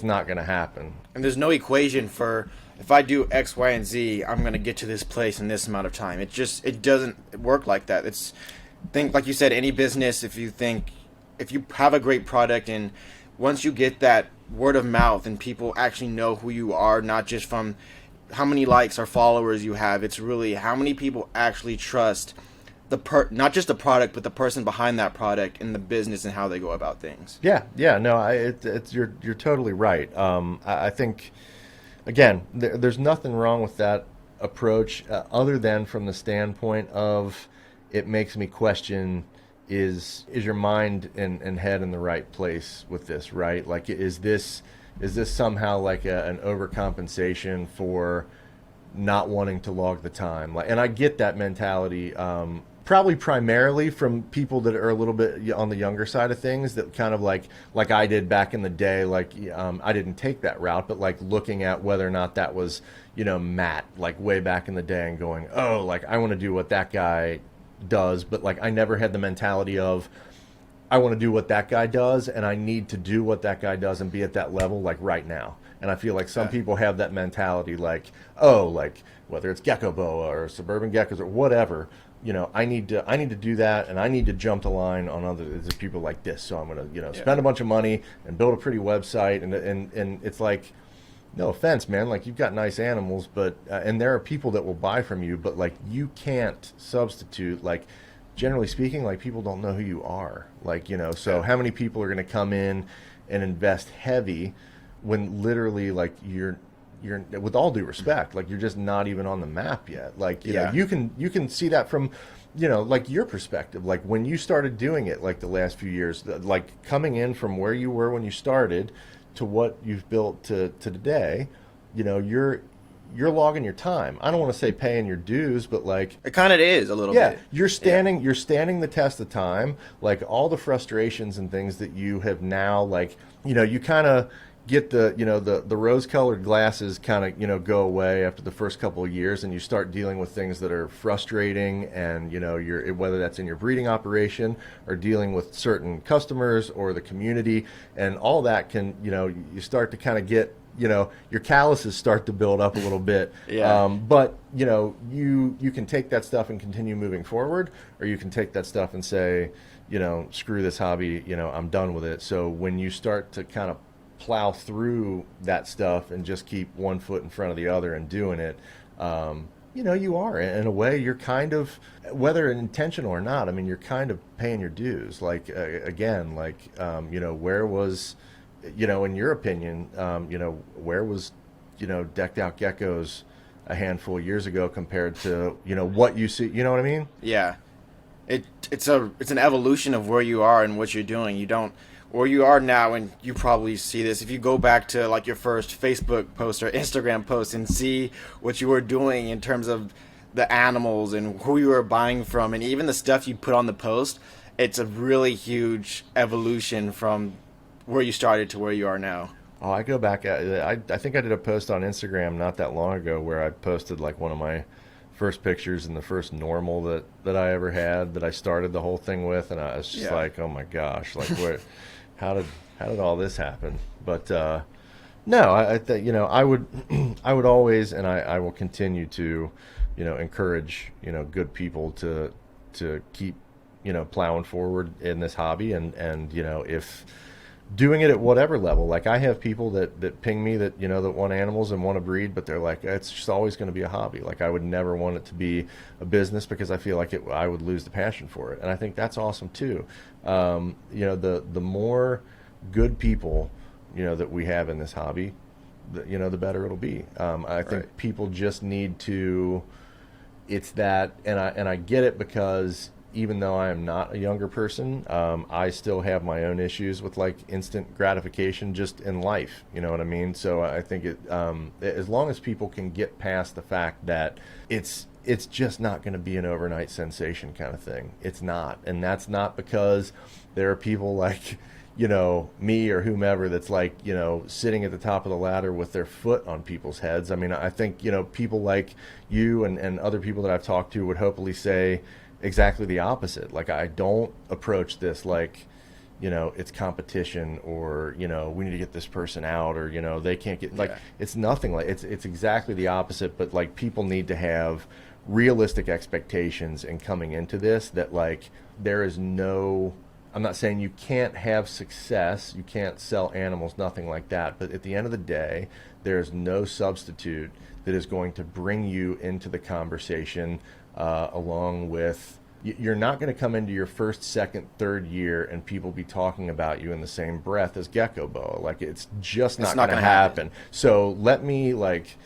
not gonna happen. And there's no equation for, if I do X, Y, and Z, I'm going to get to this place in this amount of time. It doesn't work like that. Like you said, any business, if you have a great product, and once you get that word of mouth and people actually know who you are, not just from how many likes or followers you have, it's really how many people actually trust not just the product, but the person behind that product and the business and how they go about things. Yeah, no, you're totally right. I think, again, there's nothing wrong with that approach, other than from the standpoint of, it makes me question, is your mind and head in the right place with this, right? Like, is this somehow like an overcompensation for not wanting to log the time? Like, and I get that mentality, probably primarily from people that are a little bit on the younger side of things, that kind of like I did back in the day. Like, I didn't take that route, but like looking at whether or not that was, Matt, like way back in the day, and going, oh, like I want to do what that guy does. But like, I never had the mentality of, I want to do what that guy does, and I need to do what that guy does and be at that level like right now. And I feel like some people have that mentality, like, oh, like whether it's Gecko Boa or Suburban Geckos or whatever, I need to do that, and I need to jump the line on other people like this. So I'm gonna spend a bunch of money and build a pretty website, and it's like, no offense, man, like, you've got nice animals, but and there are people that will buy from you, but like, you can't substitute, like, generally speaking, like, people don't know who you are, like, so how many people are going to come in and invest heavy when literally, like, you're with all due respect, like, you're just not even on the map yet. Like, you know, you can see that from, like, your perspective, like when you started doing it, like the last few years, like coming in from where you were when you started to what you've built to today, you're logging your time. I don't want to say paying your dues, but like, it kind of is a little bit. You're standing the test of time. Like, all the frustrations and things that you have now, like, you kind of get the rose-colored glasses kind of go away after the first couple of years, and you start dealing with things that are frustrating, and you're, whether that's in your breeding operation or dealing with certain customers or the community, and all that can you start to kind of get your calluses start to build up a little bit. Yeah. But you can take that stuff and continue moving forward, or you can take that stuff and say, screw this hobby, I'm done with it. So when you start to kind of plow through that stuff and just keep one foot in front of the other and doing it, you are, in a way, you're kind of, whether intentional or not, I mean, you're kind of paying your dues. Like, again, like, where was, in your opinion, where was, decked out geckos a handful of years ago compared to, what you see, you know what I mean? Yeah. It's an evolution of where you are and what you're doing. You don't, where you are now, and you probably see this if you go back to like your first Facebook post or Instagram post and see what you were doing in terms of the animals and who you were buying from, and even the stuff you put on the post. It's a really huge evolution from where you started to where you are now. Oh, I go back. I think I did a post on Instagram not that long ago where I posted like one of my first pictures and the first normal that I ever had, that I started the whole thing with, and I was just like, oh my gosh, like where, how did all this happen? But no, I would always, and I will continue to, encourage good people to keep plowing forward in this hobby, and if doing it at whatever level. Like, I have people that ping me that that want animals and want to breed, but they're like, it's just always going to be a hobby. Like, I would never want it to be a business because I feel like I would lose the passion for it. And I think that's awesome too. The more good people that we have in this hobby, the better it'll be. I think people just need to. It's that, and I get it, because even though I am not a younger person, I still have my own issues with like instant gratification just in life. You know what I mean? So I think as long as people can get past the fact that it's just not going to be an overnight sensation kind of thing. It's not. And that's not because there are people like, me or whomever that's like, sitting at the top of the ladder with their foot on people's heads. I mean, I think, people like you and other people that I've talked to would hopefully say exactly the opposite. Like, I don't approach this like, it's competition, or, we need to get this person out, or, they can't get, like, it's nothing like, it's exactly the opposite. But like, people need to have realistic expectations in coming into this, that like, there is no, I'm not saying you can't have success, you can't sell animals, nothing like that. But at the end of the day, there's no substitute that is going to bring you into the conversation, along with, you're not going to come into your first, second, third year and people be talking about you in the same breath as Gecko Boa. Like, it's just not going to happen. So let me, like,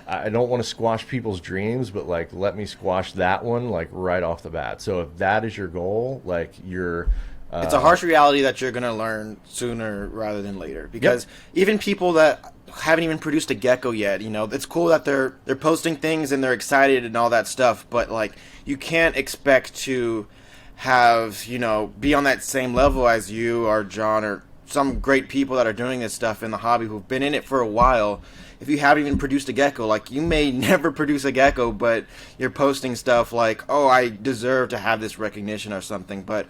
I don't want to squash people's dreams, but like, let me squash that one like right off the bat. So if that is your goal, like, you're it's a harsh reality that you're going to learn sooner rather than later, because even people that haven't even produced a gecko yet, it's cool that they're posting things and they're excited and all that stuff, but like, you can't expect to have, be on that same level as you or John or some great people that are doing this stuff in the hobby who've been in it for a while. If you haven't even produced a gecko, like, you may never produce a gecko, but you're posting stuff like, oh, I deserve to have this recognition or something. But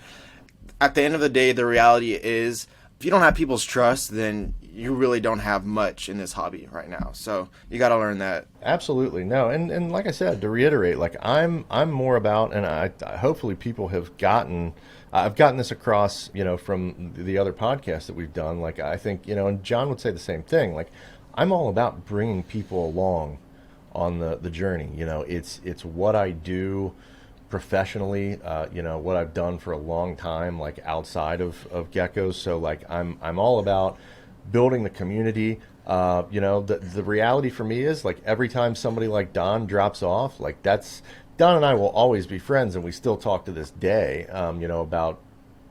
at the end of the day, the reality is, if you don't have people's trust, then you really don't have much in this hobby right now. So you got to learn that. Absolutely. No. And like I said, to reiterate, like, I'm more about, and I hopefully people have gotten, I've gotten this across, from the other podcasts that we've done. Like, I think, and John would say the same thing. Like, I'm all about bringing people along on the journey. It's what I do professionally, what I've done for a long time, like, outside of geckos. So like, I'm all about building the community. The reality for me is, like, every time somebody like Don drops off, like, Don and I will always be friends, and we still talk to this day, about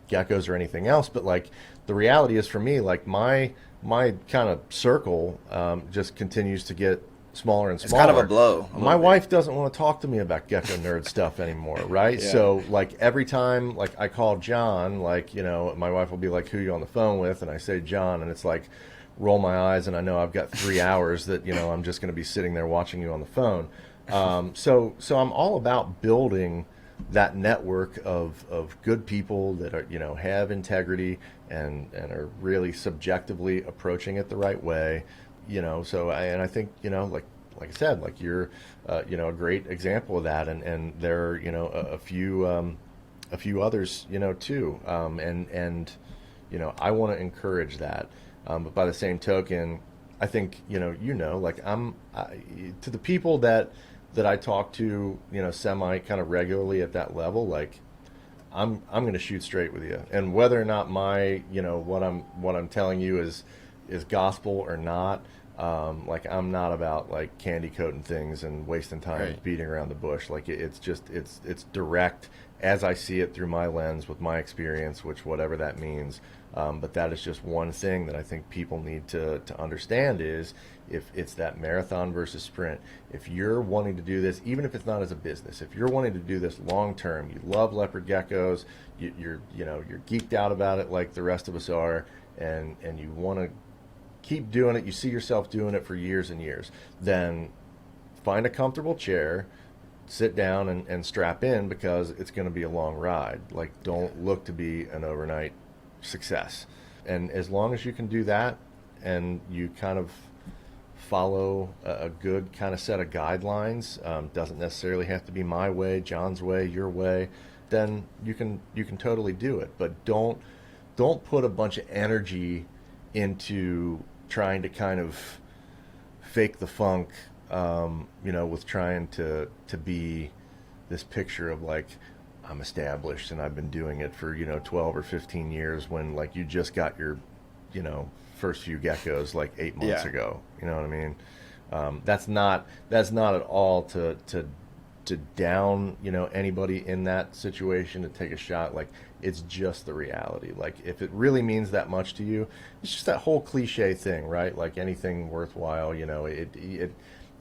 geckos or anything else. But like, the reality is for me, like, my kind of circle just continues to get smaller and smaller. It's kind of a blow. My wife doesn't want to talk to me about gecko nerd stuff anymore, right? Yeah. So like, every time like I call John, like, my wife will be like, who are you on the phone with? And I say John, and it's like, roll my eyes and I know I've got 3 hours that, I'm just going to be sitting there watching you on the phone. So I'm all about building that network of good people that are, have integrity and are really subjectively approaching it the right way, so I think, like I said, like you're, a great example of that. And there are, a few others, too. And I want to encourage that. But by the same token, I think, like to the people that I talk to, semi kind of regularly at that level, like I'm going to shoot straight with you. And whether or not my, what I'm telling you is gospel or not, like I'm not about like candy coating things and wasting time Right. beating around the bush. Like it's direct as I see it through my lens with my experience, which whatever that means. But that is just one thing that I think people need to understand is if it's that marathon versus sprint. If you're wanting to do this, even if it's not as a business, if you're wanting to do this long term, you love leopard geckos, you're geeked out about it like the rest of us are, and you want to keep doing it, you see yourself doing it for years and years, then find a comfortable chair, sit down and strap in, because it's going to be a long ride. Like, don't look to be an overnight success. And as long as you can do that and you kind of follow a good kind of set of guidelines, doesn't necessarily have to be my way, John's way, your way, then you can totally do it. But don't put a bunch of energy into trying to kind of fake the funk, with trying to be this picture of like, I'm established and I've been doing it for 12 or 15 years, when like you just got your first few geckos like 8 months ago. You know what I mean? That's not at all to down anybody in that situation, to take a shot. Like, it's just the reality. Like, if it really means that much to you, it's just that whole cliche thing, right? Like anything worthwhile,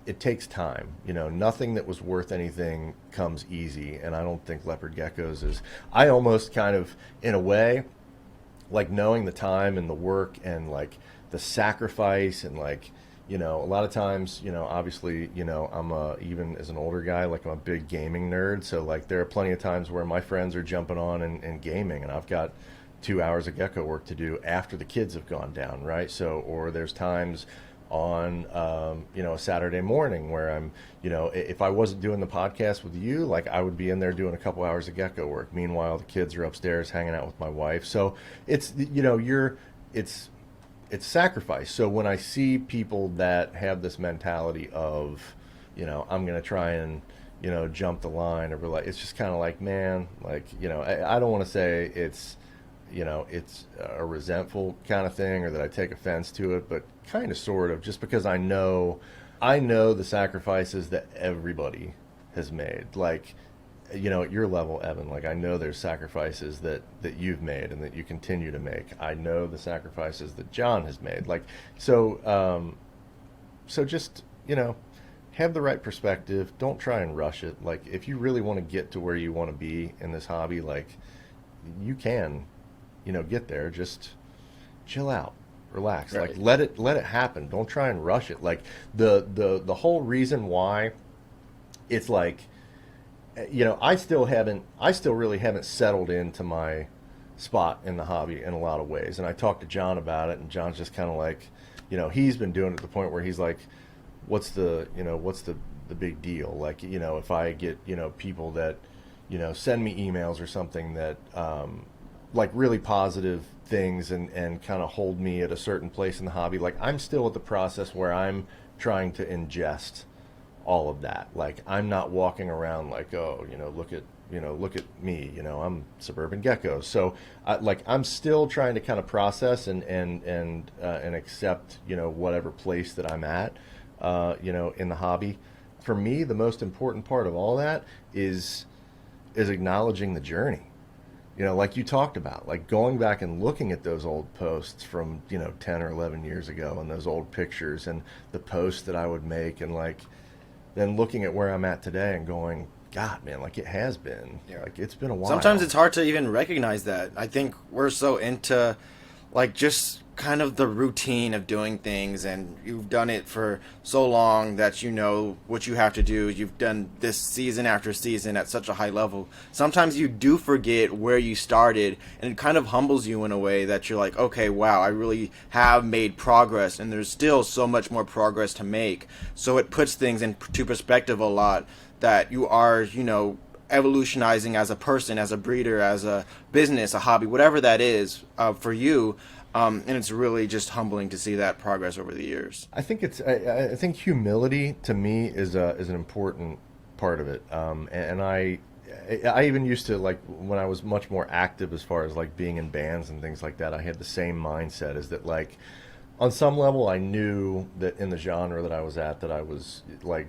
it takes time. Nothing that was worth anything comes easy, and I don't think leopard geckos is. I almost kind of, in a way, like knowing the time and the work and like the sacrifice and like, a lot of times, obviously, I'm even as an older guy, like I'm a big gaming nerd. So like there are plenty of times where my friends are jumping on and gaming, and I've got 2 hours of gecko work to do after the kids have gone down, right? So, or there's times on, a Saturday morning where I'm, if I wasn't doing the podcast with you, like I would be in there doing a couple hours of gecko work. Meanwhile, the kids are upstairs hanging out with my wife. So it's, it's sacrifice. So when I see people that have this mentality of, I'm going to try and, jump the line, or like, it's just kind of like, man, like, I don't want to say it's, it's a resentful kind of thing, or that I take offense to it, but kind of sort of, just because I know the sacrifices that everybody has made. Like, at your level, Evan, like I know there's sacrifices that you've made and that you continue to make. I know the sacrifices that John has made. Like, so just, have the right perspective. Don't try and rush it. Like, if you really want to get to where you want to be in this hobby, like you can, get there. Just chill out, relax. Right. Like, let it happen. Don't try and rush it. Like the whole reason why it's like, I still really haven't settled into my spot in the hobby in a lot of ways. And I talked to John about it, and John's just kind of like, he's been doing it to the point where he's like, what's the big deal? Like, if I get, people that, send me emails or something that, like really positive things and kind of hold me at a certain place in the hobby. Like, I'm still at the process where I'm trying to ingest all of that. Like, I'm not walking around like, oh, look at me, I'm Suburban Geckos. So I'm still trying to kind of process and accept, whatever place that I'm at, in the hobby. For me, the most important part of all that is acknowledging the journey. Like you talked about, like going back and looking at those old posts from, 10 or 11 years ago, and those old pictures and the posts that I would make, and like, then looking at where I'm at today and going, God, man, like it has been, like it's been a while. Sometimes it's hard to even recognize that. I think we're so into like just kind of the routine of doing things, and you've done it for so long that you know what you have to do. You've done this season after season at such a high level. Sometimes you do forget where you started, and it kind of humbles you in a way that you're like, okay, wow, I really have made progress, and there's still so much more progress to make. So it puts things into perspective a lot, that you are, evolutionizing as a person, as a breeder, as a business, a hobby, whatever that is for you. And it's really just humbling to see that progress over the years. I think I think humility to me is an important part of it. And I even used to, like, when I was much more active as far as like being in bands and things like that, I had the same mindset, is that, like, on some level I knew that in the genre that I was at, that I was like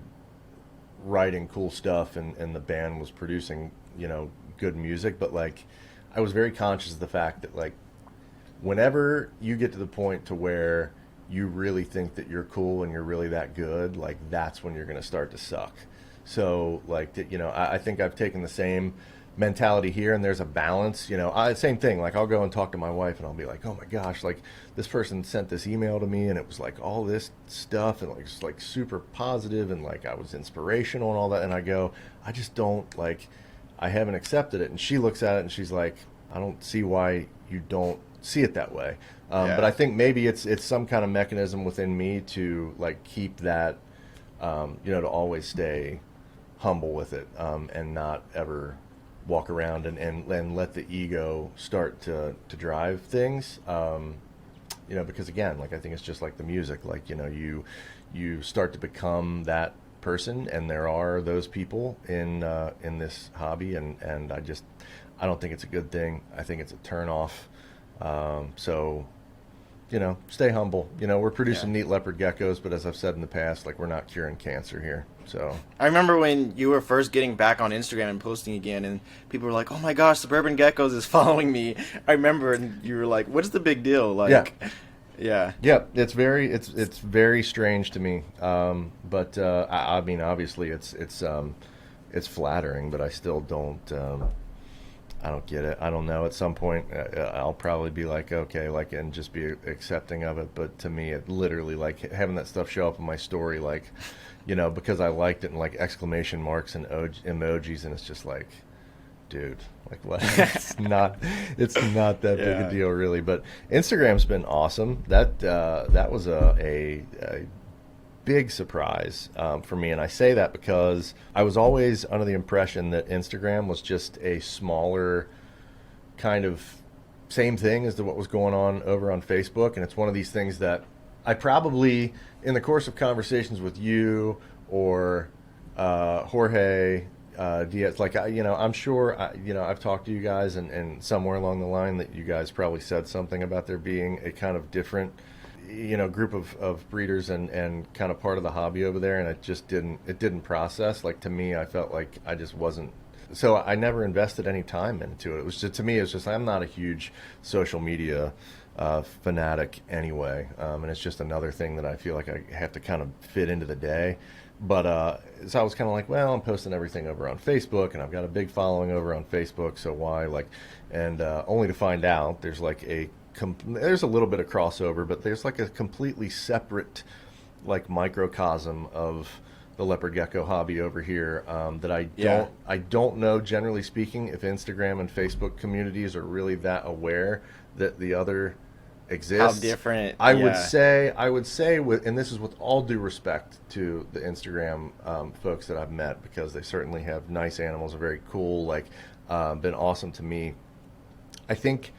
writing cool stuff, and the band was producing, good music. But like, I was very conscious of the fact that, like, whenever you get to the point to where you really think that you're cool and you're really that good, like, that's when you're going to start to suck. So, like, I think I've taken the same mentality here, and there's a balance. Same thing. Like, I'll go and talk to my wife, and I'll be like, oh my gosh, like, this person sent this email to me, and it was like all this stuff, and like, just like super positive, and like I was inspirational and all that. And I go, I just don't, like, I haven't accepted it. And she looks at it and she's like, I don't see why you don't see it that way. But I think maybe it's some kind of mechanism within me to, like, keep that, to always stay humble with it, and not ever walk around and let the ego start to drive things. Because again, like, I think it's just like the music, like, you start to become that person, and there are those people in this hobby, and I don't think it's a good thing. I think it's a turn off. So, stay humble. We're producing neat leopard geckos, but as I've said in the past, like, we're not curing cancer here. So I remember when you were first getting back on Instagram and posting again, and people were like, oh my gosh, Suburban Geckos is following me. I remember, and you were like, what's the big deal? Like, yeah. It's very strange to me. But I mean, obviously it's flattering, but I still don't, I don't get it. I don't know. At some point, I'll probably be like, okay, like, and just be accepting of it. But to me, it literally, like, having that stuff show up in my story, like, because I liked it, and like exclamation marks and emojis, and it's just like, dude, like, what? it's not that big a deal, really. But Instagram's been awesome. That was a big surprise for me, and I say that because I was always under the impression that Instagram was just a smaller kind of same thing as to what was going on over on Facebook. And it's one of these things that I probably, in the course of conversations with you or Jorge Diaz, like, I'm sure I've talked to you guys, and somewhere along the line that you guys probably said something about there being a kind of different group of breeders and kind of part of the hobby over there, and it didn't process. Like, to me, I felt like I just wasn't, so I never invested any time into it. It was just, to me, it's just, I'm not a huge social media fanatic anyway, and it's just another thing that I feel like I have to kind of fit into the day. But so I was kind of like, well, I'm posting everything over on Facebook, and I've got a big following over on Facebook, so why, like, and only to find out there's like there's a little bit of crossover, but there's like a completely separate, like, microcosm of the leopard gecko hobby over here, that I don't know, generally speaking, if Instagram and Facebook communities are really that aware that the other exists. How different. I would say with, and this is with all due respect to the Instagram folks that I've met, because they certainly have nice animals, are very cool, like, been awesome to me. I think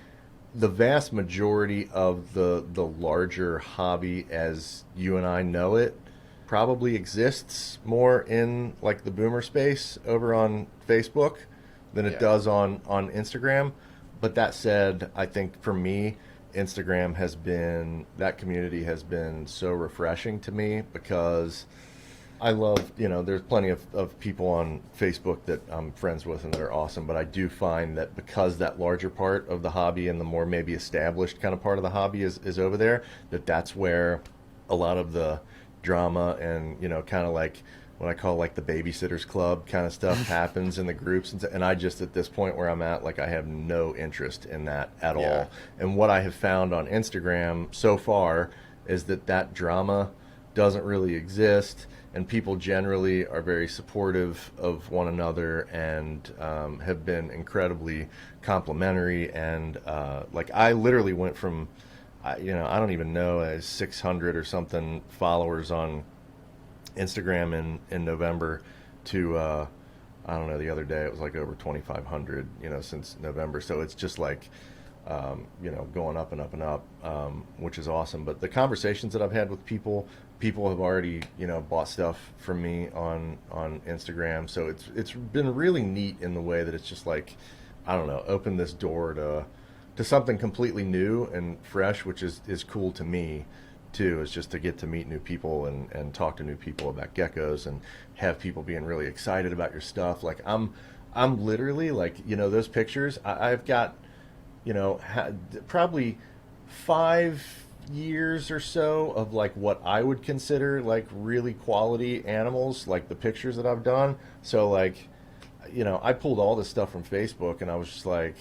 the vast majority of the larger hobby as you and I know it probably exists more in, like, the boomer space over on Facebook than it does on Instagram. But that said, I think for me, Instagram has been, that community has been so refreshing to me, because I love, there's plenty of people on Facebook that I'm friends with and that are awesome, but I do find that because that larger part of the hobby and the more maybe established kind of part of the hobby is over there, that's where a lot of the drama and, kind of like what I call like the babysitters club kind of stuff happens in the groups, and I just at this point where I'm at, like I have no interest in that at all. And what I have found on Instagram so far is that drama doesn't really exist, and people generally are very supportive of one another and have been incredibly complimentary. And like I literally went from, I don't even know, 600 or something followers on Instagram in November to I don't know, the other day it was like over 2,500 since November. So it's just like going up and up and up, which is awesome. But the conversations that I've had with people have already bought stuff from me on Instagram. So it's been really neat in the way that it's just like, I don't know, open this door to something completely new and fresh, which is cool to me too, is just to get to meet new people and talk to new people about geckos and have people being really excited about your stuff. Like I'm literally like, those pictures, I've got, probably 5 years or so of like what I would consider like really quality animals, like the pictures that I've done. So like, I pulled all this stuff from Facebook and I was just like,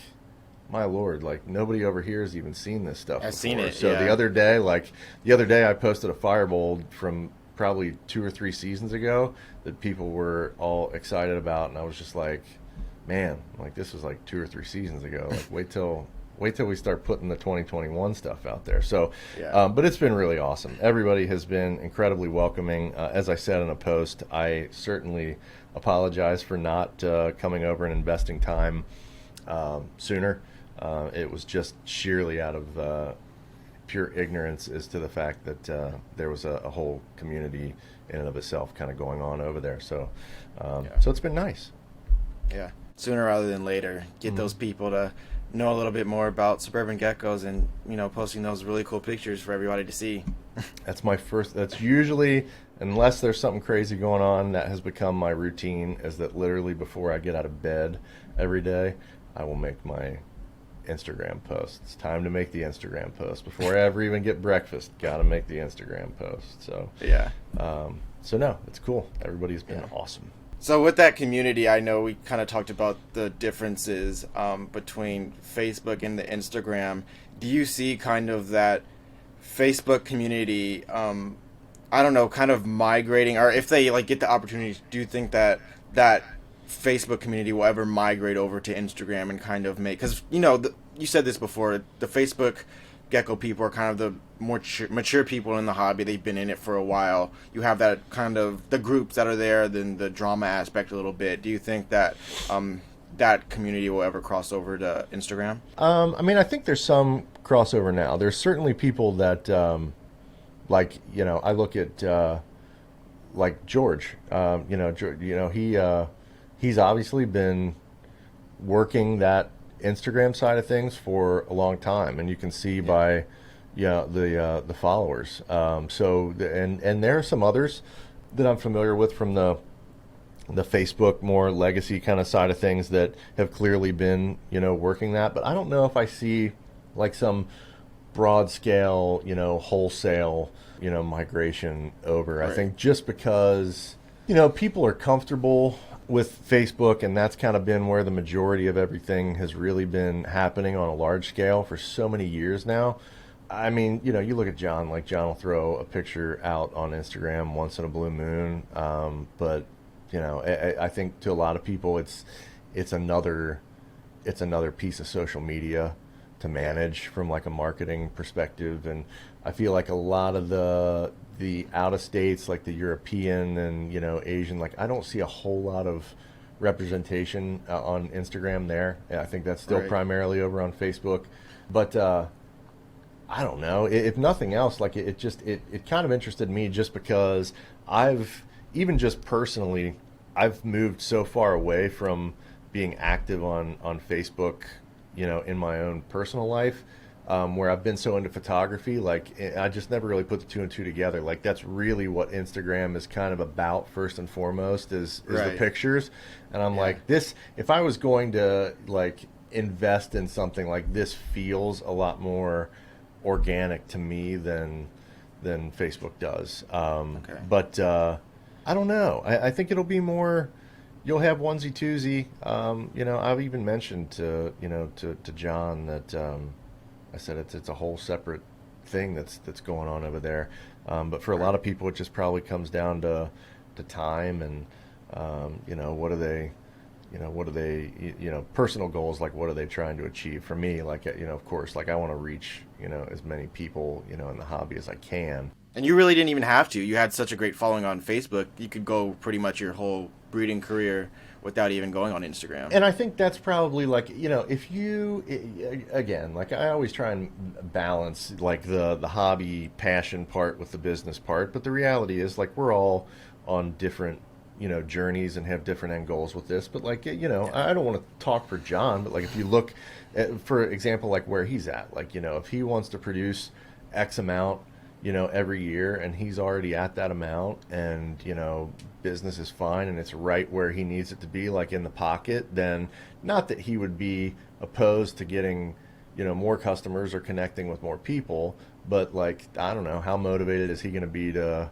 my Lord, like nobody over here has even seen this stuff before. Seen it. So the other day I posted a firebolt from probably 2 or 3 seasons ago that people were all excited about, and I was just like, man, like this was like 2 or 3 seasons ago. Like wait till we start putting the 2021 stuff out there. So, but it's been really awesome. Everybody has been incredibly welcoming. As I said in a post, I certainly apologize for not coming over and investing time sooner. It was just sheerly out of pure ignorance as to the fact that there was a whole community in and of itself kind of going on over there. So, so it's been nice. Yeah, sooner rather than later, get those people to know a little bit more about Suburban Geckos and posting those really cool pictures for everybody to see. That's usually, unless there's something crazy going on, that has become my routine, is that literally before I get out of bed every day, I will make my Instagram post. It's time to make the Instagram post before I ever even get breakfast. Got to make the Instagram post. So so no, it's cool. Everybody's been awesome. So with that community, I know we kind of talked about the differences between Facebook and the Instagram. Do you see kind of that Facebook community, I don't know, kind of migrating, or if they like get the opportunity, do you think that Facebook community will ever migrate over to Instagram and kind of make, because you said this before, the Facebook gecko people are kind of the more mature people in the hobby. They've been in it for a while. You have that kind of the groups that are there, then the drama aspect a little bit. Do you think that that community will ever cross over to Instagram? I mean, I think there's some crossover now. There's certainly people that I look at like George. He's obviously been working that Instagram side of things for a long time, and you can see by the followers. And there are some others that I'm familiar with from the Facebook more legacy kind of side of things that have clearly been working that. But I don't know if I see like some broad scale wholesale migration over. Right. I think just because people are comfortable with Facebook, and that's kind of been where the majority of everything has really been happening on a large scale for so many years now. I mean, you look at John, like John will throw a picture out on Instagram once in a blue moon. But I think to a lot of people, it's another piece of social media to manage from like a marketing perspective. And I feel like a lot of the out of states, like the European and Asian, like I don't see a whole lot of representation on Instagram there. I think that's still primarily over on Facebook. But I don't know, if nothing else, like it kind of interested me just because I've moved so far away from being active on Facebook in my own personal life, where I've been so into photography. Like I just never really put the two and two together. Like that's really what Instagram is kind of about first and foremost is the pictures. And I'm like, this, if I was going to like invest in something, like this feels a lot more organic to me than Facebook does. But I don't know. I think it'll be more. You'll have onesie twosie. I've even mentioned to John that I said it's a whole separate thing that's going on over there. But for a lot of people, it just probably comes down to time and what are they personal goals, like what are they trying to achieve. For me, like of course, like I want to reach as many people in the hobby as I can. And you really didn't even have to. You had such a great following on Facebook. You could go pretty much your whole breeding career without even going on Instagram. And I think that's probably like, if you, again, like I always try and balance like the hobby passion part with the business part. But the reality is like we're all on different, journeys and have different end goals with this. But like, I don't want to talk for John, but like if you look at, for example, like where he's at, like, if he wants to produce X amount, every year, and he's already at that amount, and business is fine and it's right where he needs it to be, like in the pocket, then not that he would be opposed to getting more customers or connecting with more people, but like I don't know, how motivated is he going to be to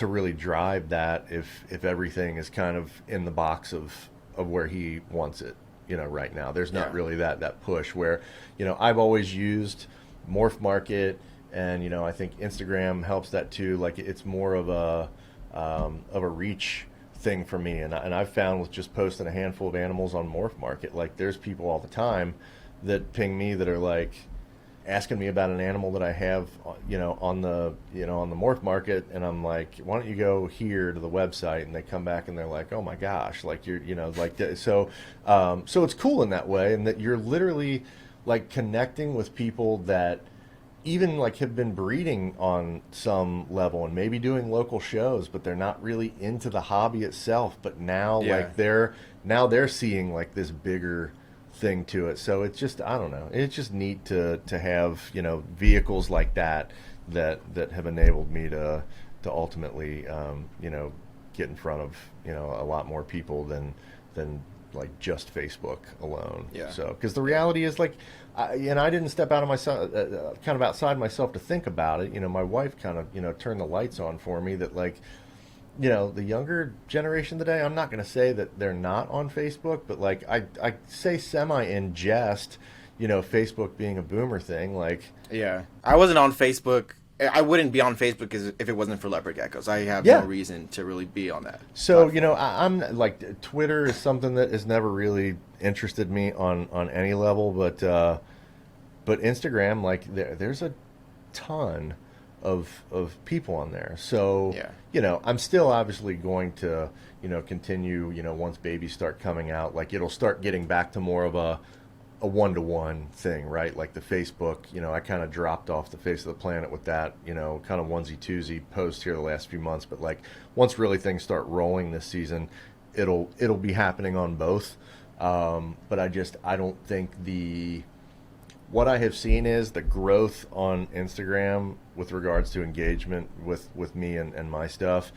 really drive that if everything is kind of in the box of where he wants it right now. There's not really that push where I've always used Morph Market. And I think Instagram helps that too. Like it's more of a reach thing for me. And I've found with just posting a handful of animals on Morph Market, like there's people all the time that ping me that are like asking me about an animal that I have, on the Morph Market, and I'm like, why don't you go here to the website? And they come back and they're like, oh my gosh, like you're, like so it's cool in that way, and that you're literally like connecting with people that even like have been breeding on some level and maybe doing local shows, but they're not really into the hobby itself. But now like they're seeing like this bigger thing to it. So it's just, I don't know, it's just neat to have, vehicles like that have enabled me to ultimately, get in front of, a lot more people than like just Facebook alone. Yeah. So, because the reality is like, I didn't step out of myself, kind of outside myself to think about it. My wife kind of, turned the lights on for me that like, the younger generation today, I'm not going to say that they're not on Facebook, but like I say semi in jest, Facebook being a boomer thing. Like, yeah, I wasn't on Facebook. I wouldn't be on Facebook if it wasn't for Leopard Geckos. I have no reason to really be on that. So, I'm like, Twitter is something that has never really interested me on any level, but Instagram, like, there's a ton of people on there. So, I'm still obviously going to, continue, once babies start coming out, like, it'll start getting back to more of a one-to-one thing, right? Like the Facebook, I kind of dropped off the face of the planet with that, kind of onesie-twosie post here the last few months. But like once really things start rolling this season, it'll be happening on both. But I don't think what I have seen is the growth on Instagram with regards to engagement with me and my stuff.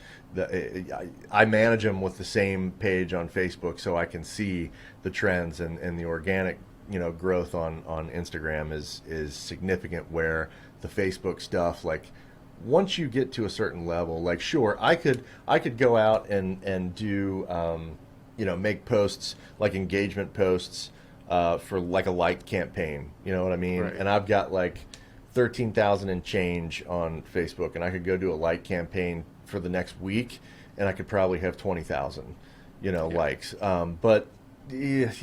I manage them with the same page on Facebook, so I can see the trends and the organic growth on Instagram is significant, where the Facebook stuff, like once you get to a certain level, like sure, I could go out and do make posts like engagement posts for like a like campaign, you know what I mean? Right. And I've got like 13,000 and change on Facebook, and I could go do a like campaign for the next week and I could probably have 20,000 likes. But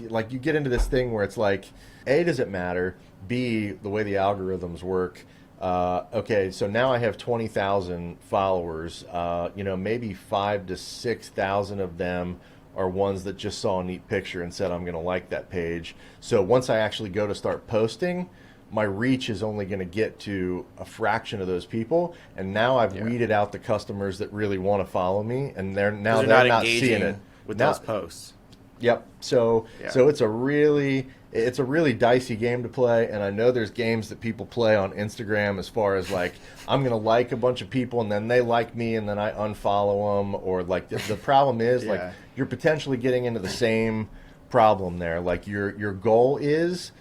like you get into this thing where it's like, A, does it matter? B, the way the algorithms work. Okay, so now I have 20,000 followers. Maybe 5,000 to 6,000 of them are ones that just saw a neat picture and said, I'm going to like that page. So once I actually go to start posting, my reach is only going to get to a fraction of those people. And now I've weeded out the customers that really want to follow me, and they're not seeing it with those posts. Yep. So it's a really dicey game to play, and I know there's games that people play on Instagram as far as like, I'm gonna like a bunch of people and then they like me and then I unfollow them, or like the problem is like you're potentially getting into the same problem there. Like your goal is,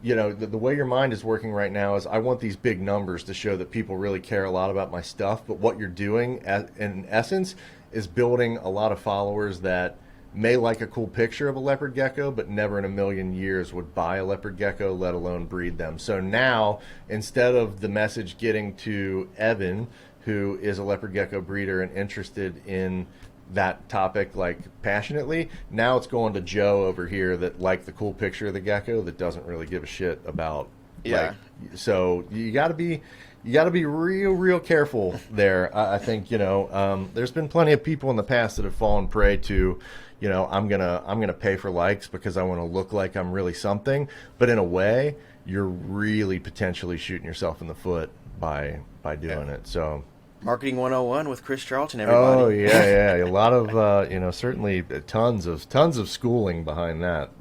the way your mind is working right now is, I want these big numbers to show that people really care a lot about my stuff. But what you're doing in essence is building a lot of followers that may like a cool picture of a leopard gecko, but never in a million years would buy a leopard gecko, let alone breed them. So now, instead of the message getting to Evan, who is a leopard gecko breeder and interested in that topic like passionately, now it's going to Joe over here that liked the cool picture of the gecko that doesn't really give a shit about. Yeah. So you got to be real careful there. I think there's been plenty of people in the past that have fallen prey to, I'm gonna pay for likes because I want to look like I'm really something. But in a way, you're really potentially shooting yourself in the foot by doing it. So. Marketing 101 with Chris Charlton, everybody. Oh yeah, a lot of certainly tons of schooling behind that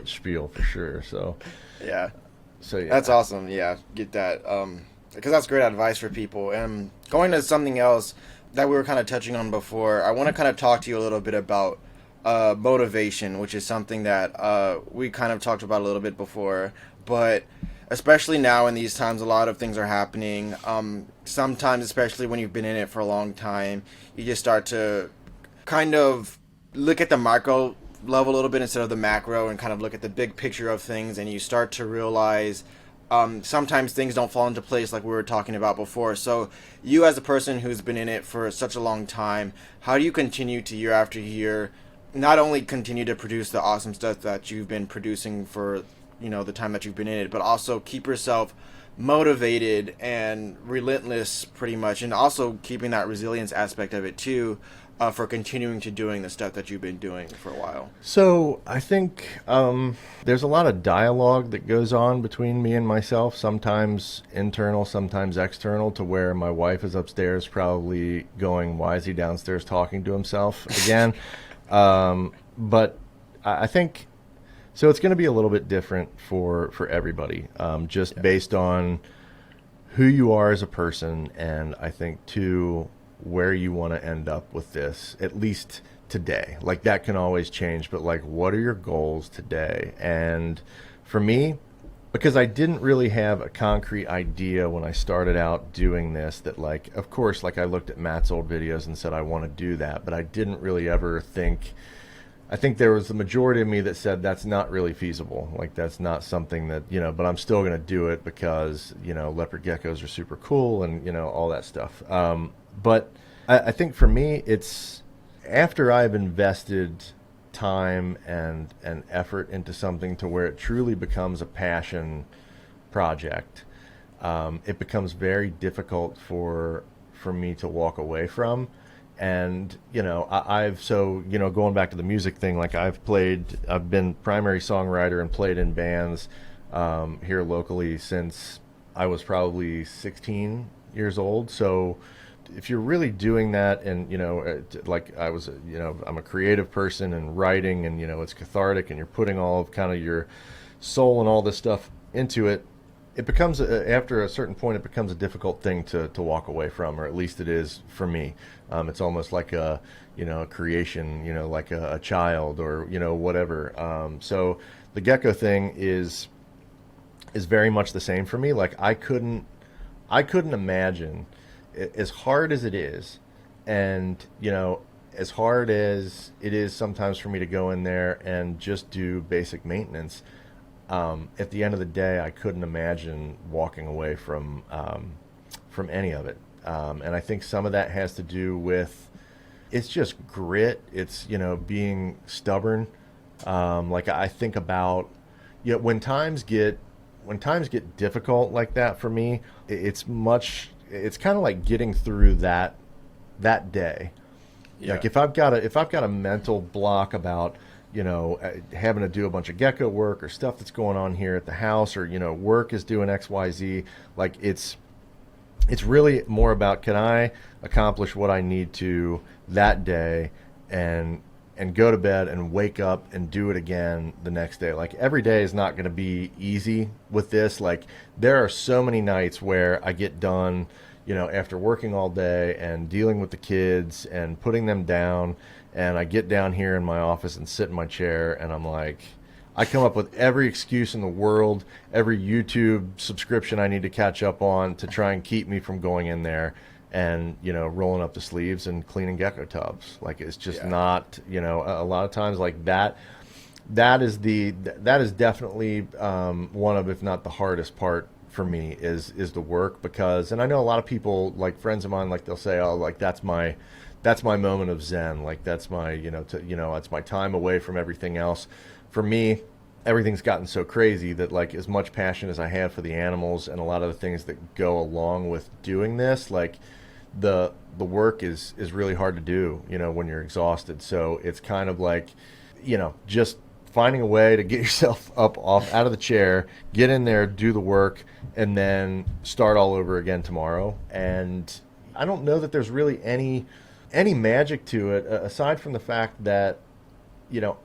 spiel for sure. So yeah, so yeah, that's awesome. Yeah, get that because that's great advice for people. And going to something else that we were kind of touching on before, I want to kind of talk to you a little bit about motivation, which is something that we kind of talked about a little bit before, but especially now in these times, a lot of things are happening. Sometimes, especially when you've been in it for a long time, you just start to kind of look at the micro level a little bit instead of the macro and kind of look at the big picture of things, and you start to realize sometimes things don't fall into place like we were talking about before. So you, as a person who's been in it for such a long time, how do you continue to year after year not only continue to produce the awesome stuff that you've been producing for the time that you've been in it, but also keep yourself motivated and relentless pretty much, and also keeping that resilience aspect of it too, for continuing to doing the stuff that you've been doing for a while? So I think there's a lot of dialogue that goes on between me and myself, sometimes internal, sometimes external, to where my wife is upstairs probably going, why is he downstairs talking to himself again? But I think so it's going to be a little bit different for everybody, based on who you are as a person, and I think too where you want to end up with this, at least today. Like, that can always change, but like, what are your goals today? And for me, because I didn't really have a concrete idea when I started out doing this, that like, of course, like I looked at Matt's old videos and said I want to do that, but I didn't really ever think. I think there was the majority of me that said that's not really feasible. Like, that's not something that, but I'm still going to do it because, leopard geckos are super cool and, all that stuff. But I think for me, it's after I've invested time and effort into something to where it truly becomes a passion project, it becomes very difficult for me to walk away from. And, going back to the music thing, like I've been primary songwriter and played in bands here locally since I was probably 16 years old. So if you're really doing that, and, like I was, I'm a creative person, and writing, and, it's cathartic, and you're putting all of kind of your soul and all this stuff into it, it becomes, after a certain point, it becomes a difficult thing to walk away from, or at least it is for me. It's almost like a creation, like a child, or, whatever. So the gecko thing is very much the same for me. Like, I couldn't imagine, as hard as it is, and, as hard as it is sometimes for me to go in there and just do basic maintenance, at the end of the day, I couldn't imagine walking away from any of it. And I think some of that has to do with, it's just grit. It's, being stubborn. Like, I think about, when times get difficult like that for me, it's kind of like getting through that day. Yeah. Like, if I've got a mental block about, having to do a bunch of gecko work or stuff that's going on here at the house, or, work is doing XYZ, like, it's really more about, can I accomplish what I need to that day, and go to bed and wake up and do it again the next day. Like, every day is not going to be easy with this. Like, there are so many nights where I get done, after working all day and dealing with the kids and putting them down, and I get down here in my office and sit in my chair, and I'm like, I come up with every excuse in the world, every YouTube subscription I need to catch up on to try and keep me from going in there and, rolling up the sleeves and cleaning gecko tubs. Like, it's just Yeah. not, a lot of times like that is definitely one of, if not the hardest part for me is the work, because, and I know a lot of people, like friends of mine, like they'll say, oh, like that's my moment of zen, like that's my, it's my time away from everything else. For me, everything's gotten so crazy that, like, as much passion as I have for the animals and a lot of the things that go along with doing this, like the work is really hard to do, when you're exhausted. So it's kind of like, just finding a way to get yourself up out of the chair, get in there, do the work, and then start all over again tomorrow. And I don't know that there's really any magic to it, aside from the fact that,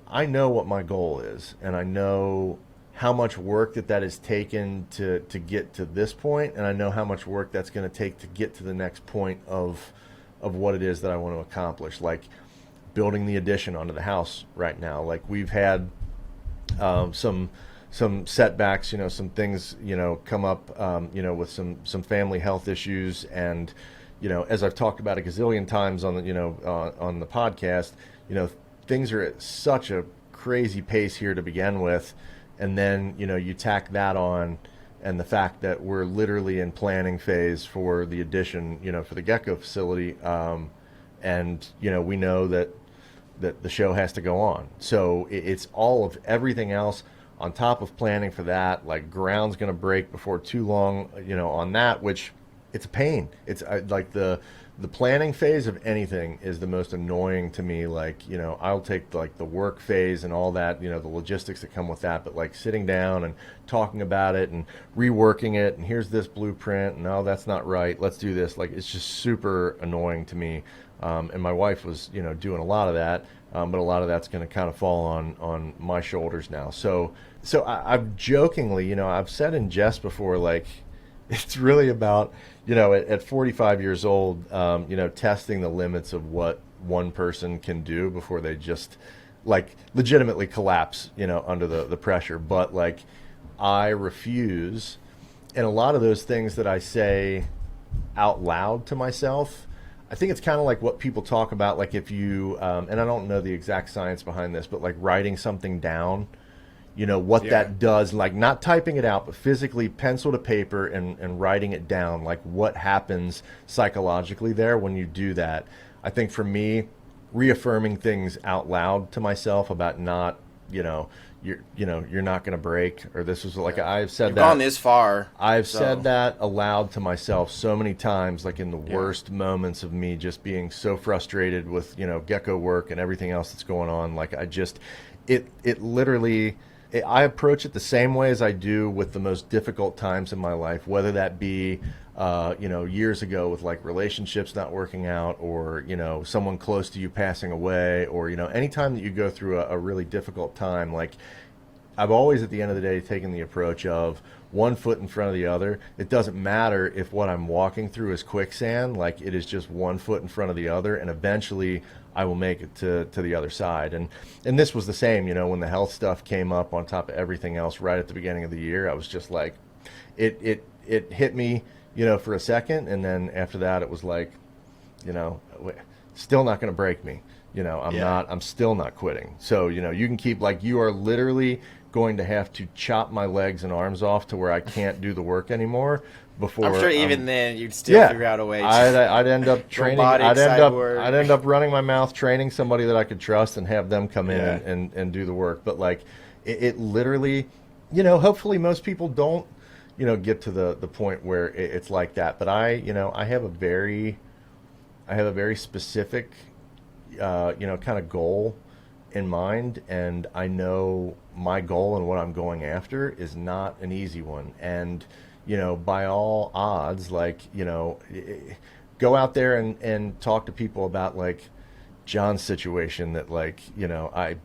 I know what my goal is, and I know how much work that has taken to get to this point, and I know how much work that's going to take to get to the next point of what it is that I want to accomplish. Like building the addition onto the house right now. Like, we've had some setbacks, some things, come up, with some family health issues, and as I've talked about a gazillion times on the on the podcast, things are at such a crazy pace here to begin with, and then you tack that on, and the fact that we're literally in planning phase for the addition, for the gecko facility, and we know that the show has to go on. So it's all of everything else on top of planning for that. Like, ground's going to break before too long, on that, which it's a pain. It's like the planning phase of anything is the most annoying to me. Like, I'll take like the work phase and all that, the logistics that come with that, but like sitting down and talking about it and reworking it, and here's this blueprint, and no, that's not right, let's do this. Like, it's just super annoying to me. And my wife was, doing a lot of that, but a lot of that's going to kind of fall on my shoulders now. So I've jokingly, I've said in jest before, like, it's really about, at 45 years old, testing the limits of what one person can do before they just, like, legitimately collapse, under the pressure. But, like, I refuse. And a lot of those things that I say out loud to myself, I think it's kind of like what people talk about, like if you, and I don't know the exact science behind this, but like writing something down, what that does, like not typing it out, but physically pencil to paper and writing it down, like what happens psychologically there when you do that. I think for me, reaffirming things out loud to myself about not, you're not going to break, or this was like, I've said You've that. gone this far. I've said that aloud to myself so many times, like in the worst moments of me just being so frustrated with, gecko work and everything else that's going on. Like, I just, it literally, I approach it the same way as I do with the most difficult times in my life, whether that be, years ago with like relationships not working out, or, someone close to you passing away, or, anytime that you go through a really difficult time. Like, I've always at the end of the day taken the approach of one foot in front of the other. It doesn't matter if what I'm walking through is quicksand, like it is just one foot in front of the other, and eventually I will make it to the other side. And this was the same, when the health stuff came up on top of everything else right at the beginning of the year. I was just like, it hit me, for a second, and then after that it was like, still not going to break me. I'm still not quitting. So, you can keep, like, you are literally going to have to chop my legs and arms off to where I can't do the work anymore before. I'm sure even then you'd still figure out a way. I'd end up training. Robotic I'd end up running my mouth, training somebody that I could trust, and have them come in and do the work. But like, it literally, hopefully most people don't, get to the point where it's like that. But I have a very specific, kind of goal in mind, and I know my goal and what I'm going after is not an easy one. And, by all odds, like, go out there and talk to people about, like, John's situation, that, like, I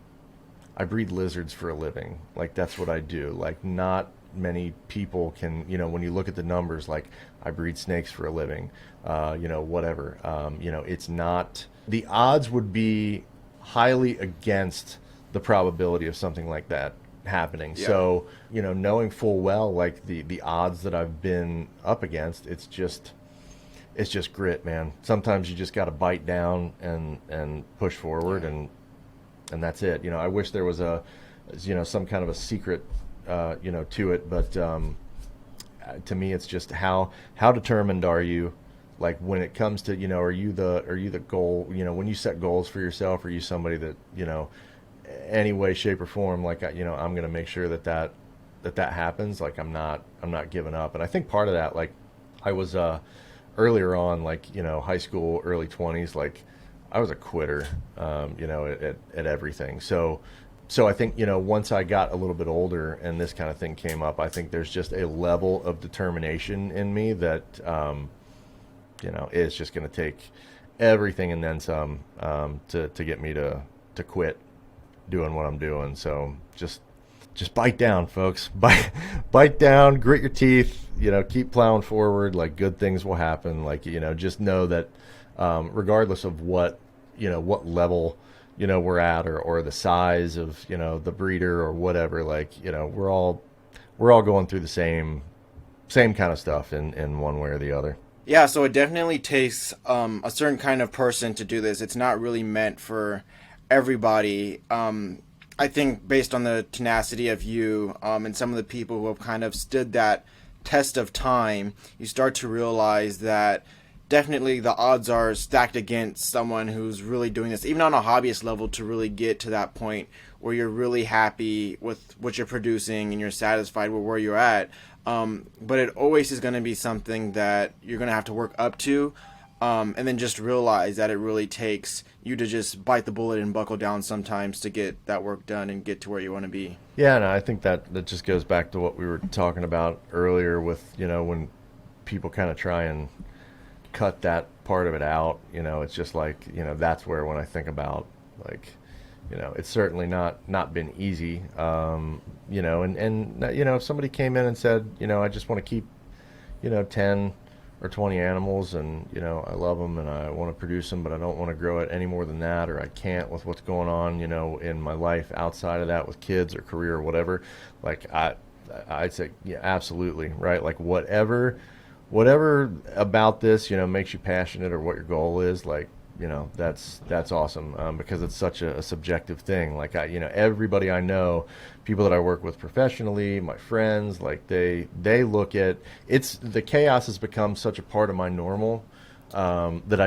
breed lizards for a living. Like, that's what I do. Like, not many people can, when you look at the numbers, like, I breed snakes for a living, whatever. It's not, the odds would be highly against the probability of something like that happening. Yeah. So, knowing full well, like, the odds that I've been up against, it's it's just grit, man. Sometimes you just got to bite down and push forward, and that's it. You know, I wish there was some kind of a secret, to it, but to me, it's just how determined are you? Like when it comes to, are you the goal? When you set goals for yourself, are you somebody that, any way, shape, or form, like I'm going to make sure that happens. Like I'm not giving up. And I think part of that, like I was earlier on, like high school, early 20s, like I was a quitter, at everything. So I think once I got a little bit older and this kind of thing came up, I think there's just a level of determination in me that it's just going to take everything and then some to get me to quit doing what I'm doing. So just bite down, folks. Bite down, grit your teeth, keep plowing forward. Like good things will happen. Like, just know that regardless of what level, we're at or the size of, the breeder or whatever, like, we're all going through the same kind of stuff in one way or the other. Yeah, so it definitely takes a certain kind of person to do this. It's not really meant for everybody. I think based on the tenacity of you and some of the people who have kind of stood that test of time, you start to realize that definitely the odds are stacked against someone who's really doing this, even on a hobbyist level, to really get to that point where you're really happy with what you're producing and you're satisfied with where you're at. But it always is going to be something that you're going to have to work up to. And then just realize that it really takes you to just bite the bullet and buckle down sometimes to get that work done and get to where you want to be. Yeah, no, I think that just goes back to what we were talking about earlier with, when people kind of try and cut that part of it out, it's just like, that's where when I think about, like, it's certainly not been easy, and if somebody came in and said, I just want to keep, 10 or 20 animals and, I love them and I want to produce them, but I don't want to grow it any more than that, or I can't with what's going on, in my life outside of that with kids or career or whatever, like I'd say, yeah, absolutely. Right. Like whatever about this, makes you passionate or what your goal is, like, that's awesome, because it's such a subjective thing. Like everybody I know, people that I work with professionally, my friends, like they look at the chaos has become such a part of my normal that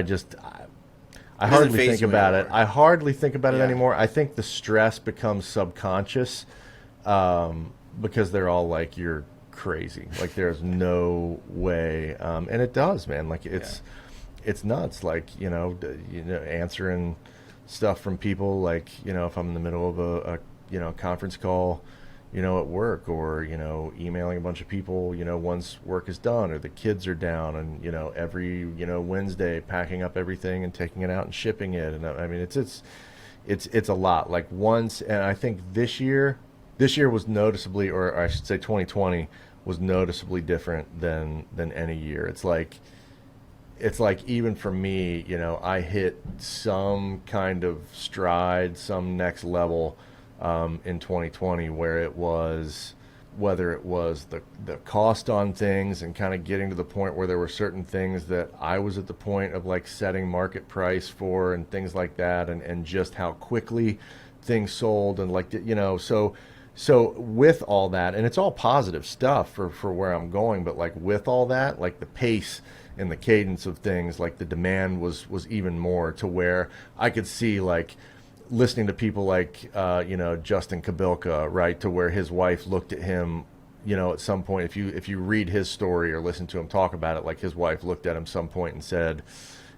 I hardly think about it. I hardly think about it anymore. I think the stress becomes subconscious because they're all like, you're crazy. Like there's no way, and it does, man. Like it's nuts. Like answering stuff from people. Like if I'm in the middle of a conference call, at work, or emailing a bunch of people, once work is done or the kids are down, and every Wednesday packing up everything and taking it out and shipping it, and I mean it's a lot. Like once, and I think this year was noticeably, or I should say 2020 was noticeably different than any year. It's like even for me, I hit some kind of stride, some next level in 2020, where it was, whether it was the cost on things and kind of getting to the point where there were certain things that I was at the point of like setting market price for and things like that, and just how quickly things sold, and like, so with all that, and it's all positive stuff for where I'm going, but like with all that, like the pace and the cadence of things, like the demand was even more, to where I could see, like, listening to people like Justin Kabilka, right, to where his wife looked at him, at some point, if you read his story or listen to him talk about it, like his wife looked at him some point and said,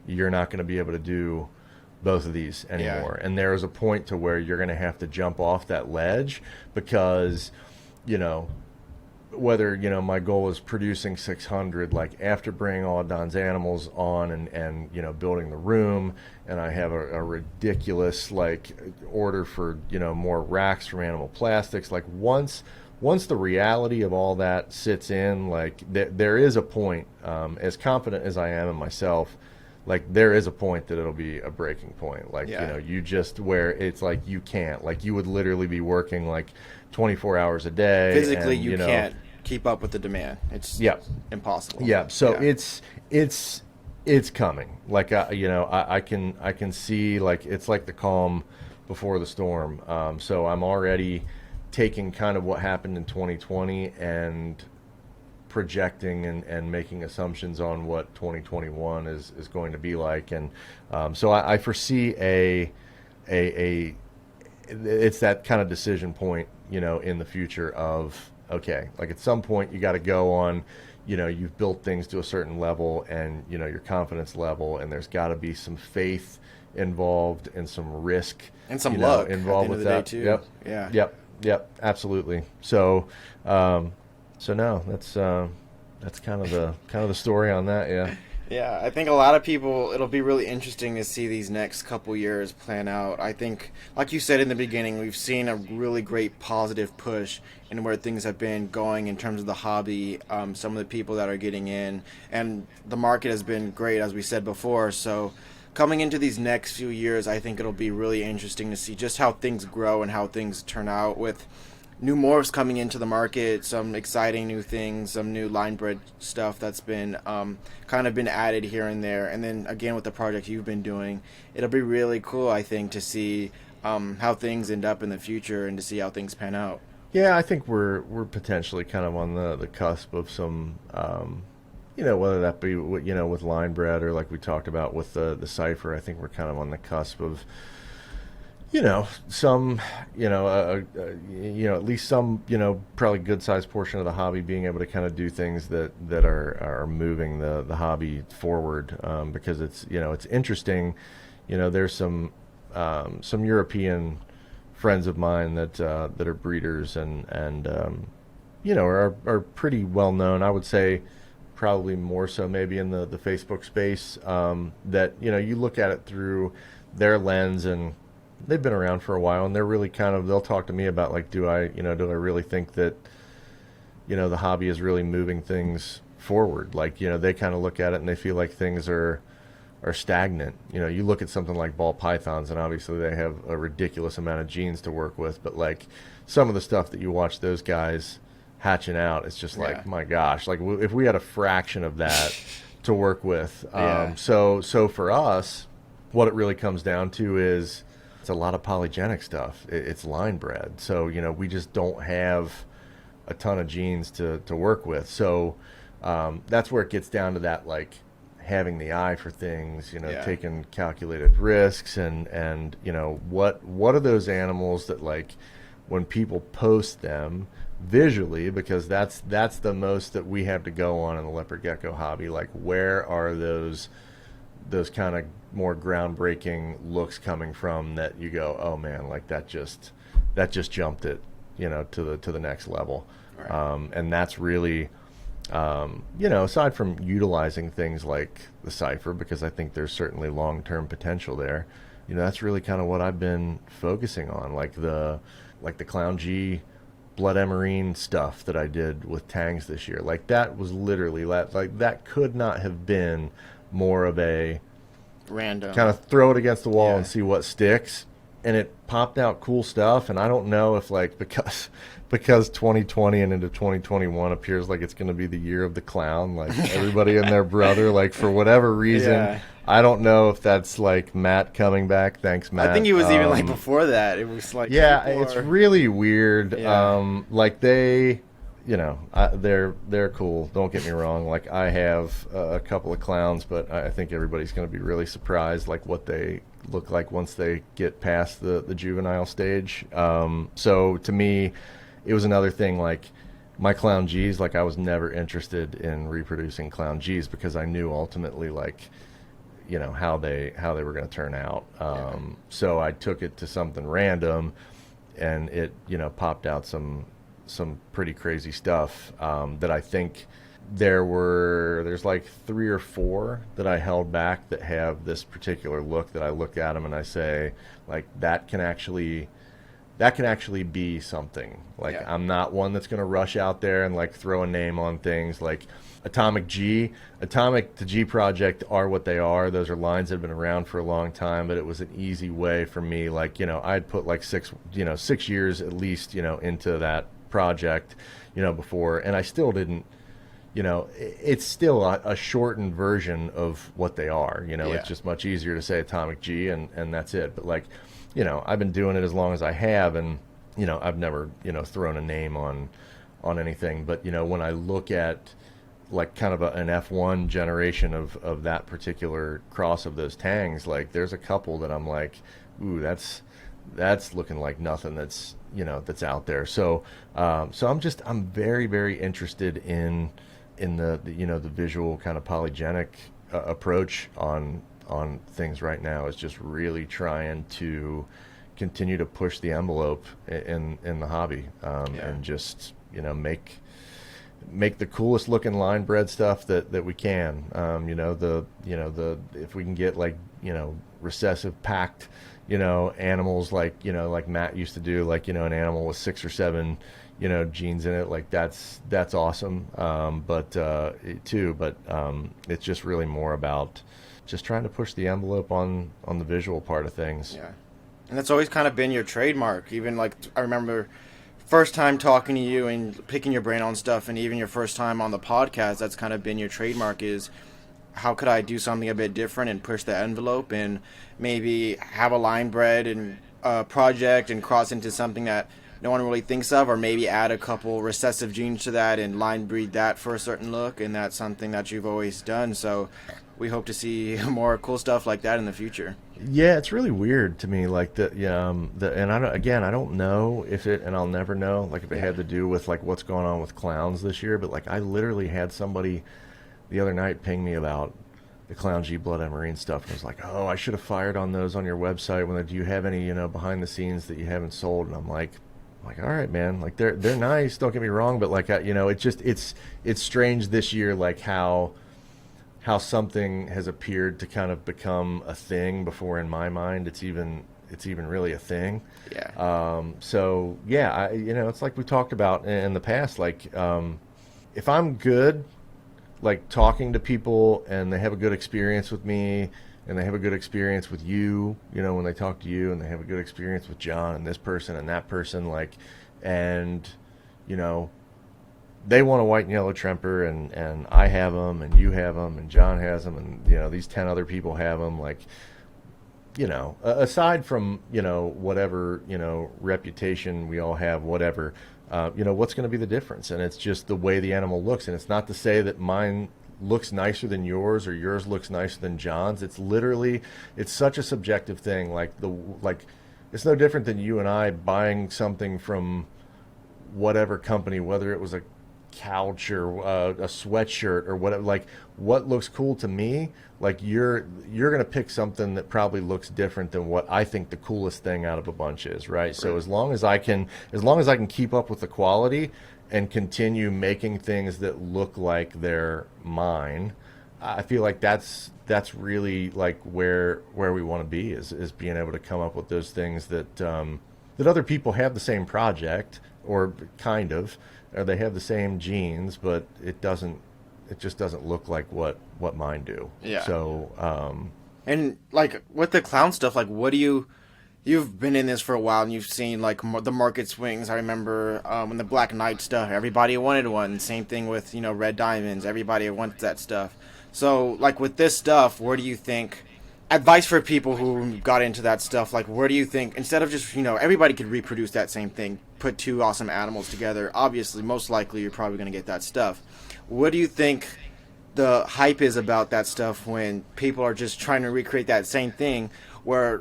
you're not going to be able to do both of these anymore. And there is a point to where you're going to have to jump off that ledge, because whether my goal is producing 600, like after bringing all of Don's animals on and building the room, and I have a ridiculous like order for more racks from Animal Plastics, like once the reality of all that sits in, like there is a point, as confident as I am in myself, like there is a point that it'll be a breaking point, like you just, where it's like you can't, like you would literally be working like 24 hours a day physically, and, you can't keep up with the demand. It's impossible. So it's It's coming. Like I can see, like, it's like the calm before the storm. So I'm already taking kind of what happened in 2020 and projecting and making assumptions on what 2021 is going to be like. And so I foresee a it's that kind of decision point, in the future of, okay, like at some point you got to go on, you've built things to a certain level and, your confidence level, and there's got to be some faith involved and some risk and some luck involved with that too. Yep. Yeah. Yep. Absolutely. So, no, that's kind of the story on that. Yeah. Yeah, I think a lot of people, it'll be really interesting to see these next couple years plan out. I think, like you said in the beginning, we've seen a really great positive push in where things have been going in terms of the hobby, some of the people that are getting in, and the market has been great, as we said before. So coming into these next few years, I think it'll be really interesting to see just how things grow and how things turn out with new morphs coming into the market, some exciting new things, some new line bred stuff that's been kind of been added here and there. And then again with the project you've been doing, it'll be really cool, I think, to see how things end up in the future and to see how things pan out. Yeah, I think we're potentially kind of on the cusp of some, whether that be with line bred or like we talked about with the cipher. I think we're kind of on the cusp of some, at least some, probably good sized portion of the hobby being able to kind of do things that are moving the hobby forward, because it's interesting. There's some European friends of mine that are breeders and are pretty well known. I would say probably more so maybe in the Facebook space, that, you look at it through their lens, and they've been around for a while, and they're really they'll talk to me about, like, do I really think that, the hobby is really moving things forward? Like, they kind of look at it and they feel like things are stagnant. You look at something like ball pythons, and obviously they have a ridiculous amount of genes to work with, but like some of the stuff that you watch those guys hatching out, it's just like, my gosh, like if we had a fraction of that to work with. So for us, what it really comes down to is, it's a lot of polygenic stuff. It's line bred. So, we just don't have a ton of genes to work with. So that's where it gets down to that, like, having the eye for things, taking calculated risks, and what are those animals that, like, when people post them visually, because that's the most that we have to go on in the leopard gecko hobby, like, where are those kind of more groundbreaking looks coming from that you go, oh man, like that just jumped it, to the next level. Right. And that's really, aside from utilizing things like the cipher, because I think there's certainly long-term potential there, that's really kind of what I've been focusing on, like the Clown G blood emerine stuff that I did with tangs this year. Like, that was literally, like, that could not have been more of a random kind of throw it against the wall and see what sticks, and it popped out cool stuff. And I don't know if, like, because 2020 and into 2021 appears like it's going to be the year of the clown, like everybody and their brother, like, for whatever reason, I don't know if that's like Matt coming back. Thanks, Matt. I think he was even like before that. It was like, it's really weird. Like, they, they're cool. Don't get me wrong. Like, I have a couple of clowns, but I think everybody's going to be really surprised, like, what they look like once they get past the juvenile stage. So to me, it was another thing, like, my Clown G's, like, I was never interested in reproducing Clown G's because I knew ultimately, like, how they were going to turn out. So I took it to something random, and it, popped out some pretty crazy stuff, that I think there's like 3 or 4 that I held back that have this particular look that I look at them and I say, like, that can actually be something. Like, I'm not one that's going to rush out there and, like, throw a name on things. Like, Atomic to G Project are what they are. Those are lines that have been around for a long time, but it was an easy way for me. Like, I'd put like 6 years at least, into that project, before, and I still didn't, it's still a shortened version of what they are. Yeah. It's just much easier to say Atomic G and that's it. But like, I've been doing it as long as I have, and I've never thrown a name on anything. But when I look at like kind of an F1 generation of that particular cross of those tangs, like there's a couple that I'm like, ooh, that's looking like nothing that's that's out there. So I'm very, very interested in the the visual kind of polygenic approach on things right now. Is just really trying to continue to push the envelope in the hobby, and just make the coolest looking line bred stuff that we can. If we can get like recessive packed animals like Matt used to do, like an animal with 6 or 7 genes in it, like that's awesome. But it's just really more about just trying to push the envelope on the visual part of things. Yeah, and that's always kind of been your trademark. Even like I remember first time talking to you and picking your brain on stuff, and even your first time on the podcast, that's kind of been your trademark, is how could I do something a bit different and push the envelope and maybe have a line bred and project and cross into something that no one really thinks of, or maybe add a couple recessive genes to that and line breed that for a certain look. And that's something that you've always done. So we hope to see more cool stuff like that in the future. Yeah, it's really weird to me, like and I don't know if it, and I'll never know, like if it had to do with like what's going on with clowns this year. But like I literally had somebody the other night ping me about the Clown G Blood and Marine stuff, and I was like, oh, I should have fired on those on your website. Do you have any behind the scenes that you haven't sold? And I'm like, all right, man, like they're nice, don't get me wrong, but like it's strange this year, like how something has appeared to kind of become a thing before in my mind it's even really a thing. Yeah. So yeah, it's like we talked about in the past, like if I'm good, like talking to people and they have a good experience with me and they have a good experience with you, when they talk to you, and they have a good experience with John and this person and that person, like, and they want a white and yellow Tremper, and I have them, and you have them, and John has them, and these 10 other people have them, like, aside from whatever reputation we all have, whatever, what's going to be the difference? And it's just the way the animal looks. And it's not to say that mine looks nicer than yours or yours looks nicer than John's. It's such a subjective thing. Like it's no different than you and I buying something from whatever company, whether it was a couch or a sweatshirt or whatever. Like what looks cool to me, like you're going to pick something that probably looks different than what I think the coolest thing out of a bunch is, right? So as long as I can keep up with the quality and continue making things that look like they're mine, I feel like that's really like where we want to be, is being able to come up with those things that other people have the same project, or kind of, or they have the same genes, but it just doesn't look like what mine do. Yeah. So and like with the clown stuff, like you've been in this for a while, and you've seen like the market swings. I remember when the Black Knight stuff, everybody wanted one. Same thing with Red Diamonds, everybody wants that stuff. So like with this stuff, where do you think, advice for people who got into that stuff, like where do you think, instead of just everybody could reproduce that same thing, put 2 awesome animals together, obviously most likely you're probably going to get that stuff. What do you think the hype is about that stuff when people are just trying to recreate that same thing, where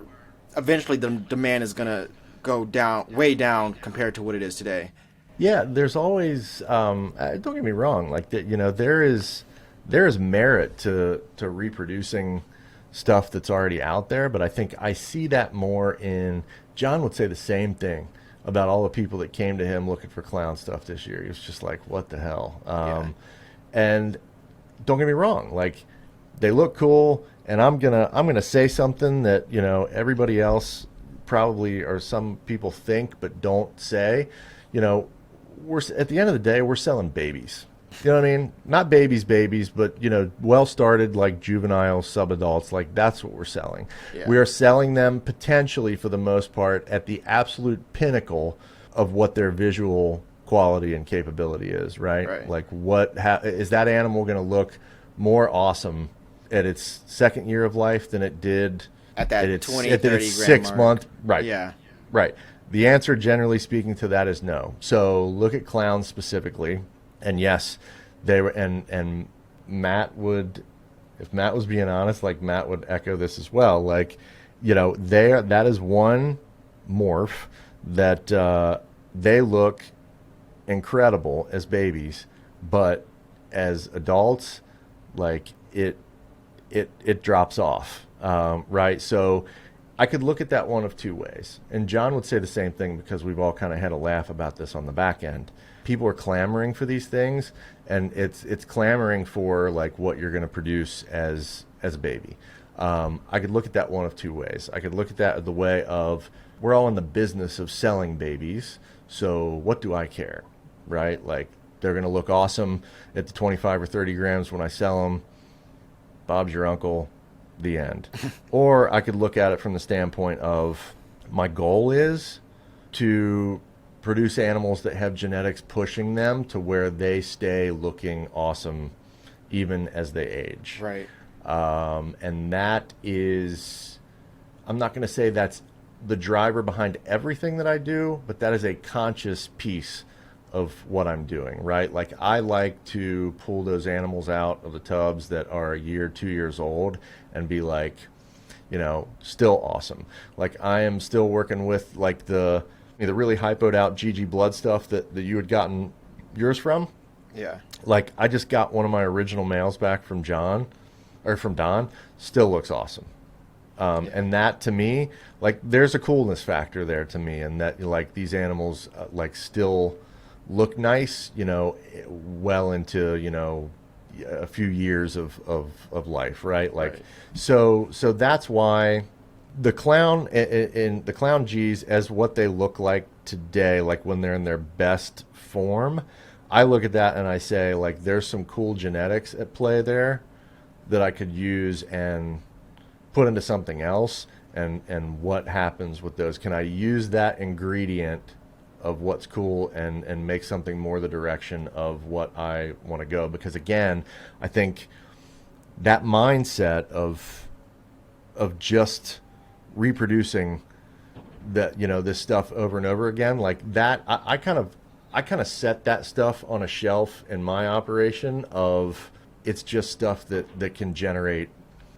eventually the demand is going to go down, way down compared to what it is today? Yeah, there's always don't get me wrong, like that, there is merit to reproducing stuff that's already out there, but I think I see that more in, John would say the same thing about all the people that came to him looking for clown stuff this year. He was just like, what the hell? And don't get me wrong, like they look cool, and I'm gonna say something that everybody else probably, or some people think but don't say. We're at the end of the day, we're selling babies. You know what I mean? Not babies, but well-started, like juvenile subadults. Like that's what we're selling. Yeah. We are selling them potentially, for the most part, at the absolute pinnacle of what their visual quality and capability is, right? Right. Like is that animal going to look more awesome at its second year of life than it did At that its 20, at 30 its gram 6 mark. month, right? Yeah. Right. The answer, generally speaking, to that is no. So look at clowns specifically, and yes, they were. And Matt would, if Matt was being honest, like Matt would echo this as well. Like, that is one morph that they look incredible as babies, but as adults, like it drops off, right? So I could look at that one of two ways, and John would say the same thing because we've all kind of had a laugh about this on the back end. People are clamoring for these things, and it's clamoring for like what you're going to produce as a baby. I could look at that one of two ways. I could look at that the way of we're all in the business of selling babies, so what do I care, right? Like they're going to look awesome at the 25 or 30 grams when I sell them. Bob's your uncle, the end. Or I could look at it from the standpoint of my goal is to produce animals that have genetics pushing them to where they stay looking awesome even as they age. Right. And that is, I'm not going to say that's the driver behind everything that I do, but that is a conscious piece of what I'm doing, right? Like I like to pull those animals out of the tubs that are a year, 2 years old and be like, still awesome. Like I am still working with like the really hypoed out GG blood stuff that you had gotten yours from. Yeah. Like I just got one of my original males back from Don, still looks awesome. And that to me, like there's a coolness factor there to me, and that like these animals like still look nice, well into, a few years of life, right? Like, Right. So that's why the clown in the clown G's as what they look like today, like when they're in their best form, I look at that and I say like, there's some cool genetics at play there that I could use and put into something else. And what happens with those? Can I use that ingredient of what's cool and make something more the direction of what I want to go? Because again, I think that mindset of just reproducing that, this stuff over and over again, like that, I kind of set that stuff on a shelf in my operation of it's just stuff that can generate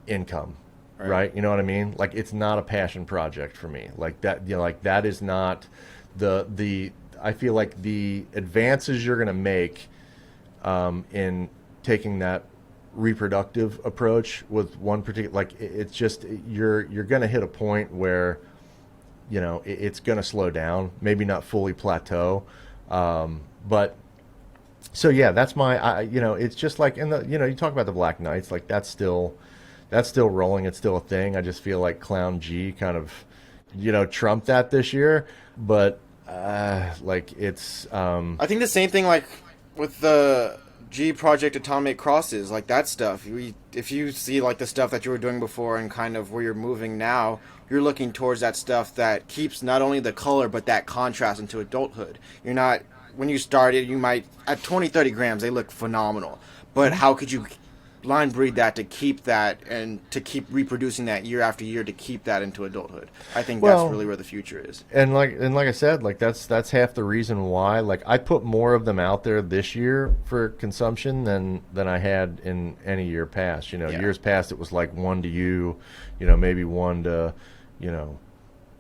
income. Right? You know what I mean? Like it's not a passion project for me. Like that, like that is not I feel like the advances you're going to make in taking that reproductive approach with one particular, like it's just you're going to hit a point where it's going to slow down, maybe not fully plateau, but so yeah, that's my it's just like in the you talk about the Black Knights, like that's still rolling, it's still a thing. I just feel like Clown G kind of trumped that this year, but like it's I think the same thing like with the G Project Atomic Crosses, like that stuff. If you see like the stuff that you were doing before and kind of where you're moving now, you're looking towards that stuff that keeps not only the color but that contrast into adulthood. You're not, when you started, you might at 20, 30 grams they look phenomenal, but how could you line breed that to keep that and to keep reproducing that year after year to keep that into adulthood? I think that's really where the future is. And like I said, like that's half the reason why. Like I put more of them out there this year for consumption than I had in any year past. Years past it was like one to you, maybe one to,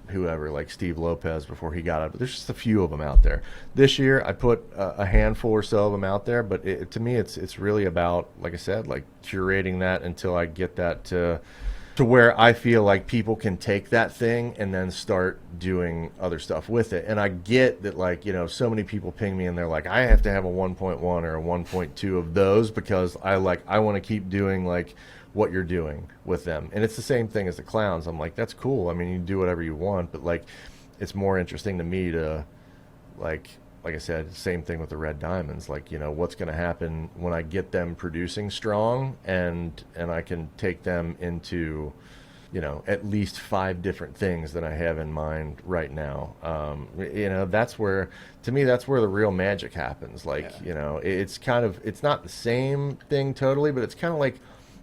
whoever, like Steve Lopez before he got out. But there's just a few of them out there. This year, I put a handful or so of them out there. But to me, it's really about, like I said, like curating that until I get that to where I feel like people can take that thing and then start doing other stuff with it. And I get that, like, so many people ping me and they're like, I have to have a 1.1 or a 1.2 of those because I want to keep doing like what you're doing with them. And it's the same thing as the clowns. I'm like, that's cool. I mean, you can do whatever you want, but like, it's more interesting to me to like I said, same thing with the red diamonds. Like, what's going to happen when I get them producing strong and I can take them into at least 5 different things that I have in mind right now. That's where, to me, that's where the real magic happens. Like, it's not the same thing totally, but it's kind of like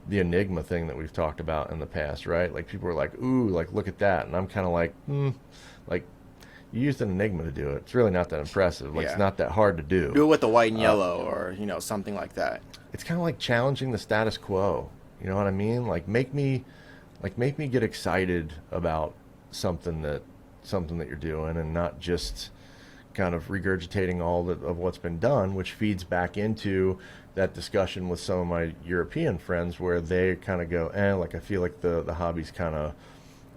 the enigma thing that we've talked about in the past, right? Like, people are like, ooh, like, look at that. And I'm kind of like, like, you used an enigma to do it. It's really not that impressive. Like, it's not that hard to do. Do it with the white and yellow, or something like that. It's kind of like challenging the status quo. You know what I mean? Like, make me get excited about something that you're doing, and not just kind of regurgitating all of what's been done, which feeds back into that discussion with some of my European friends, where they kind of go, like, I feel like the hobby's kind of,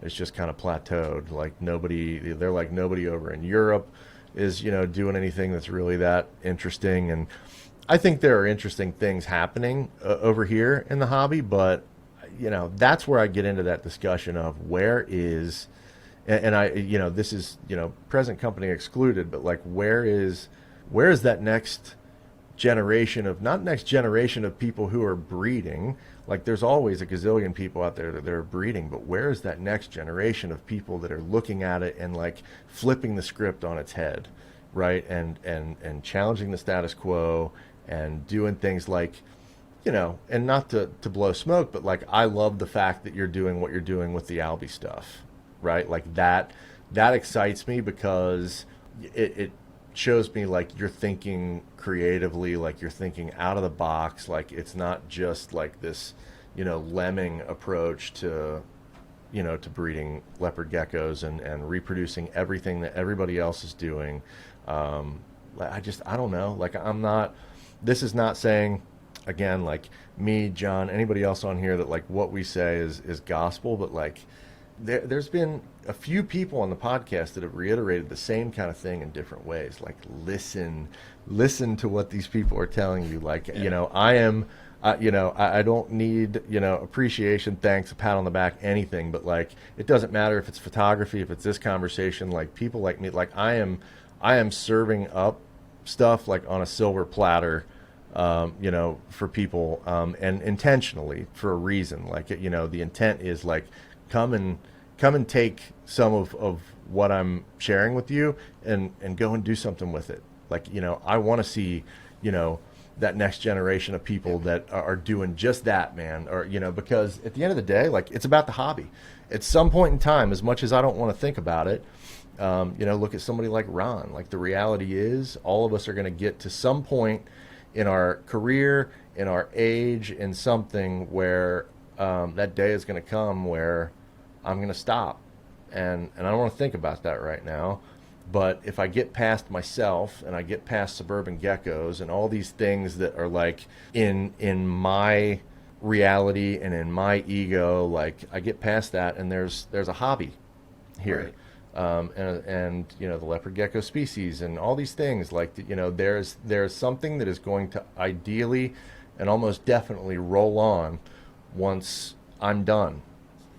it's just kind of plateaued. Like, they're like, nobody over in Europe is, doing anything that's really that interesting. And I think there are interesting things happening over here in the hobby, but that's where I get into that discussion of where is, and I, this is, present company excluded, but like, where is that next generation of, not next generation of people who are breeding? Like, there's always a gazillion people out there that are breeding, but where is that next generation of people that are looking at it and like flipping the script on its head, right? And challenging the status quo and doing things like, and not to blow smoke, but like, I love the fact that you're doing what you're doing with the Albie stuff, right? Like, that excites me, because it shows me like you're thinking creatively, like you're thinking out of the box. Like, it's not just like this, lemming approach to breeding leopard geckos and reproducing everything that everybody else is doing. I don't know. Like, this is not saying, again, like me, John, anybody else on here, that like what we say is gospel, but like there's been a few people on the podcast that have reiterated the same kind of thing in different ways. Like, listen to what these people are telling you. Like, I don't need, appreciation, thanks, a pat on the back, anything, but like, it doesn't matter if it's photography, if it's this conversation. Like, people like me, like, I am serving up stuff like on a silver platter, for people, and intentionally, for a reason. Like, the intent is like, come and take some of what I'm sharing with you and go and do something with it. Like, I want to see, that next generation of people that are doing just that, man. Or, because at the end of the day, like, it's about the hobby. At some point in time, as much as I don't want to think about it, look at somebody like Ron. Like, the reality is, all of us are going to get to some point in our career, in our age, in something where that day is going to come where I'm going to stop. And I don't want to think about that right now. But if I get past myself, and I get past Suburban Geckos and all these things that are like in my reality and in my ego, like, I get past that, and there's a hobby here. Right. And the leopard gecko species and all these things, like, there's something that is going to ideally and almost definitely roll on once I'm done.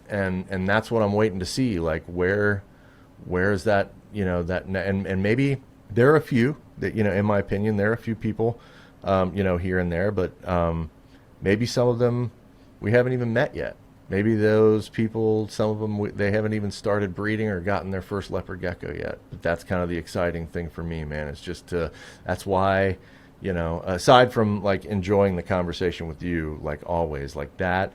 And that's what I'm waiting to see. Like, where is that, and maybe there are a few that, in my opinion, there are a few people, here and there, but maybe some of them we haven't even met yet. Maybe those people, some of them, they haven't even started breeding or gotten their first leopard gecko yet. But that's kind of the exciting thing for me, man. It's just that's why, aside from like enjoying the conversation with you, like always, like that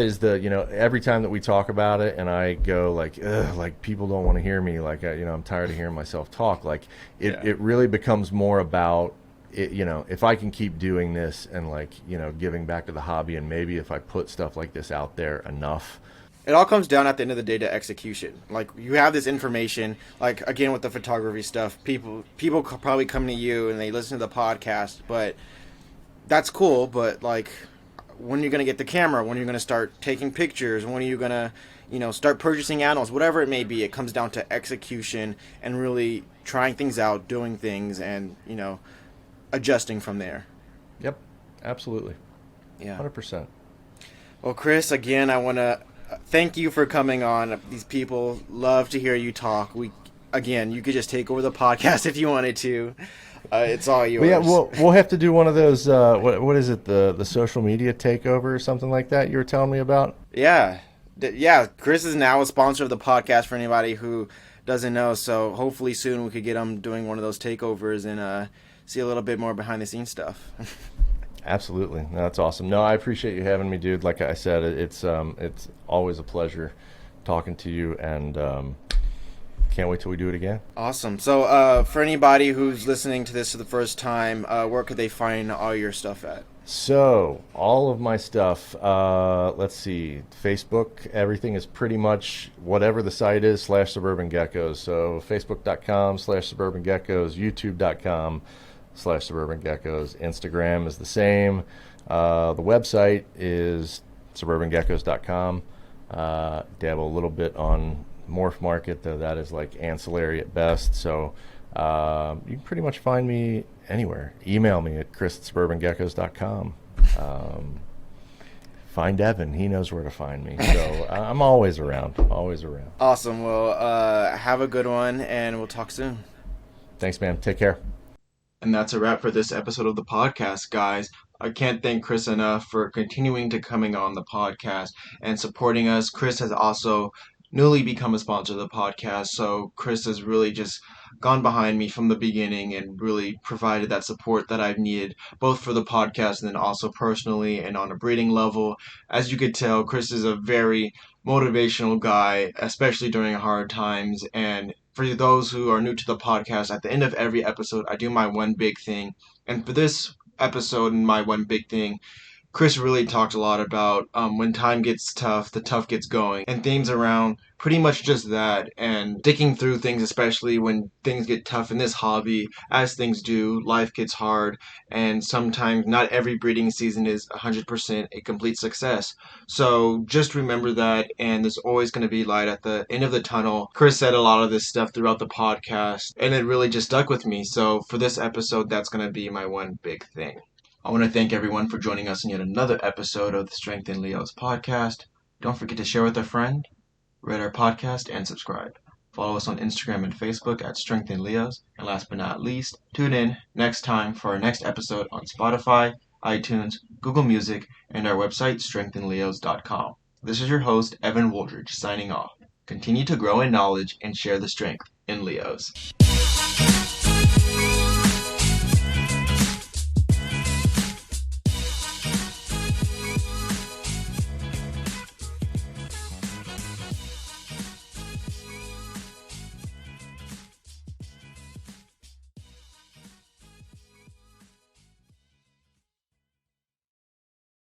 is the, every time that we talk about it and I go like, ugh, like, people don't want to hear me. Like, I'm tired of hearing myself talk. Like, it really becomes more about it, if I can keep doing this and like, giving back to the hobby, and maybe if I put stuff like this out there enough. It all comes down at the end of the day to execution. Like, you have this information, like, again, with the photography stuff, people probably come to you and they listen to the podcast, but that's cool. But like, when are you going to get the camera? When are you going to start taking pictures? When are you going to, start purchasing animals? Whatever it may be, it comes down to execution and really trying things out, doing things, and, adjusting from there. Yep, absolutely. Yeah. 100%. Well, Chris, again, I want to thank you for coming on. These people love to hear you talk. You could just take over the podcast if you wanted to. It's all yours. Well, yeah, we'll have to do one of those, what is it, the social media takeover or something like that you were telling me about? Yeah. yeah, Chris is now a sponsor of the podcast for anybody who doesn't know. So hopefully soon we could get him doing one of those takeovers and see a little bit more behind the scenes stuff. Absolutely. No, that's awesome. No, I appreciate you having me, dude. Like I said, it's always a pleasure talking to you, and can't wait till we do it again. Awesome. So for anybody who's listening to this for the first time, where could they find all your stuff at? So, all of my stuff, let's see, Facebook, everything is pretty much whatever the site is, /Suburban Geckos. So, facebook.com/Suburban Geckos, youtube.com/Suburban Geckos. Instagram is the same. The website is suburbangeckos.com. Dabble a little bit on morph market, though that is like ancillary at best. So, you can pretty much find me anywhere. Email me at chris@suburbangeckos.com. Find Evan. He knows where to find me. So I'm always around. Always around. Awesome. Well, have a good one, and we'll talk soon. Thanks, man. Take care. And that's a wrap for this episode of the podcast, guys. I can't thank Chris enough for continuing to coming on the podcast and supporting us. Chris has also newly become a sponsor of the podcast, so Chris has really just gone behind me from the beginning and really provided that support that I've needed, both for the podcast and then also personally and on a breeding level. As you could tell, Chris is a very motivational guy, especially during hard times. And for those who are new to the podcast, at the end of every episode, I do my one big thing. And for this episode and my one big thing, Chris really talked a lot about when time gets tough, the tough gets going, and themes around pretty much just that, and sticking through things, especially when things get tough in this hobby. As things do, life gets hard, and sometimes not every breeding season is 100% a complete success. So just remember that, and there's always going to be light at the end of the tunnel. Chris said a lot of this stuff throughout the podcast, and it really just stuck with me. So for this episode, that's going to be my one big thing. I want to thank everyone for joining us in yet another episode of the Strength in Leos podcast. Don't forget to share with a friend, rate our podcast, and subscribe. Follow us on Instagram and Facebook at Strength in Leos. And last but not least, tune in next time for our next episode on Spotify, iTunes, Google Music, and our website, strengthinleos.com. This is your host, Evan Woldridge, signing off. Continue to grow in knowledge and share the strength in Leos.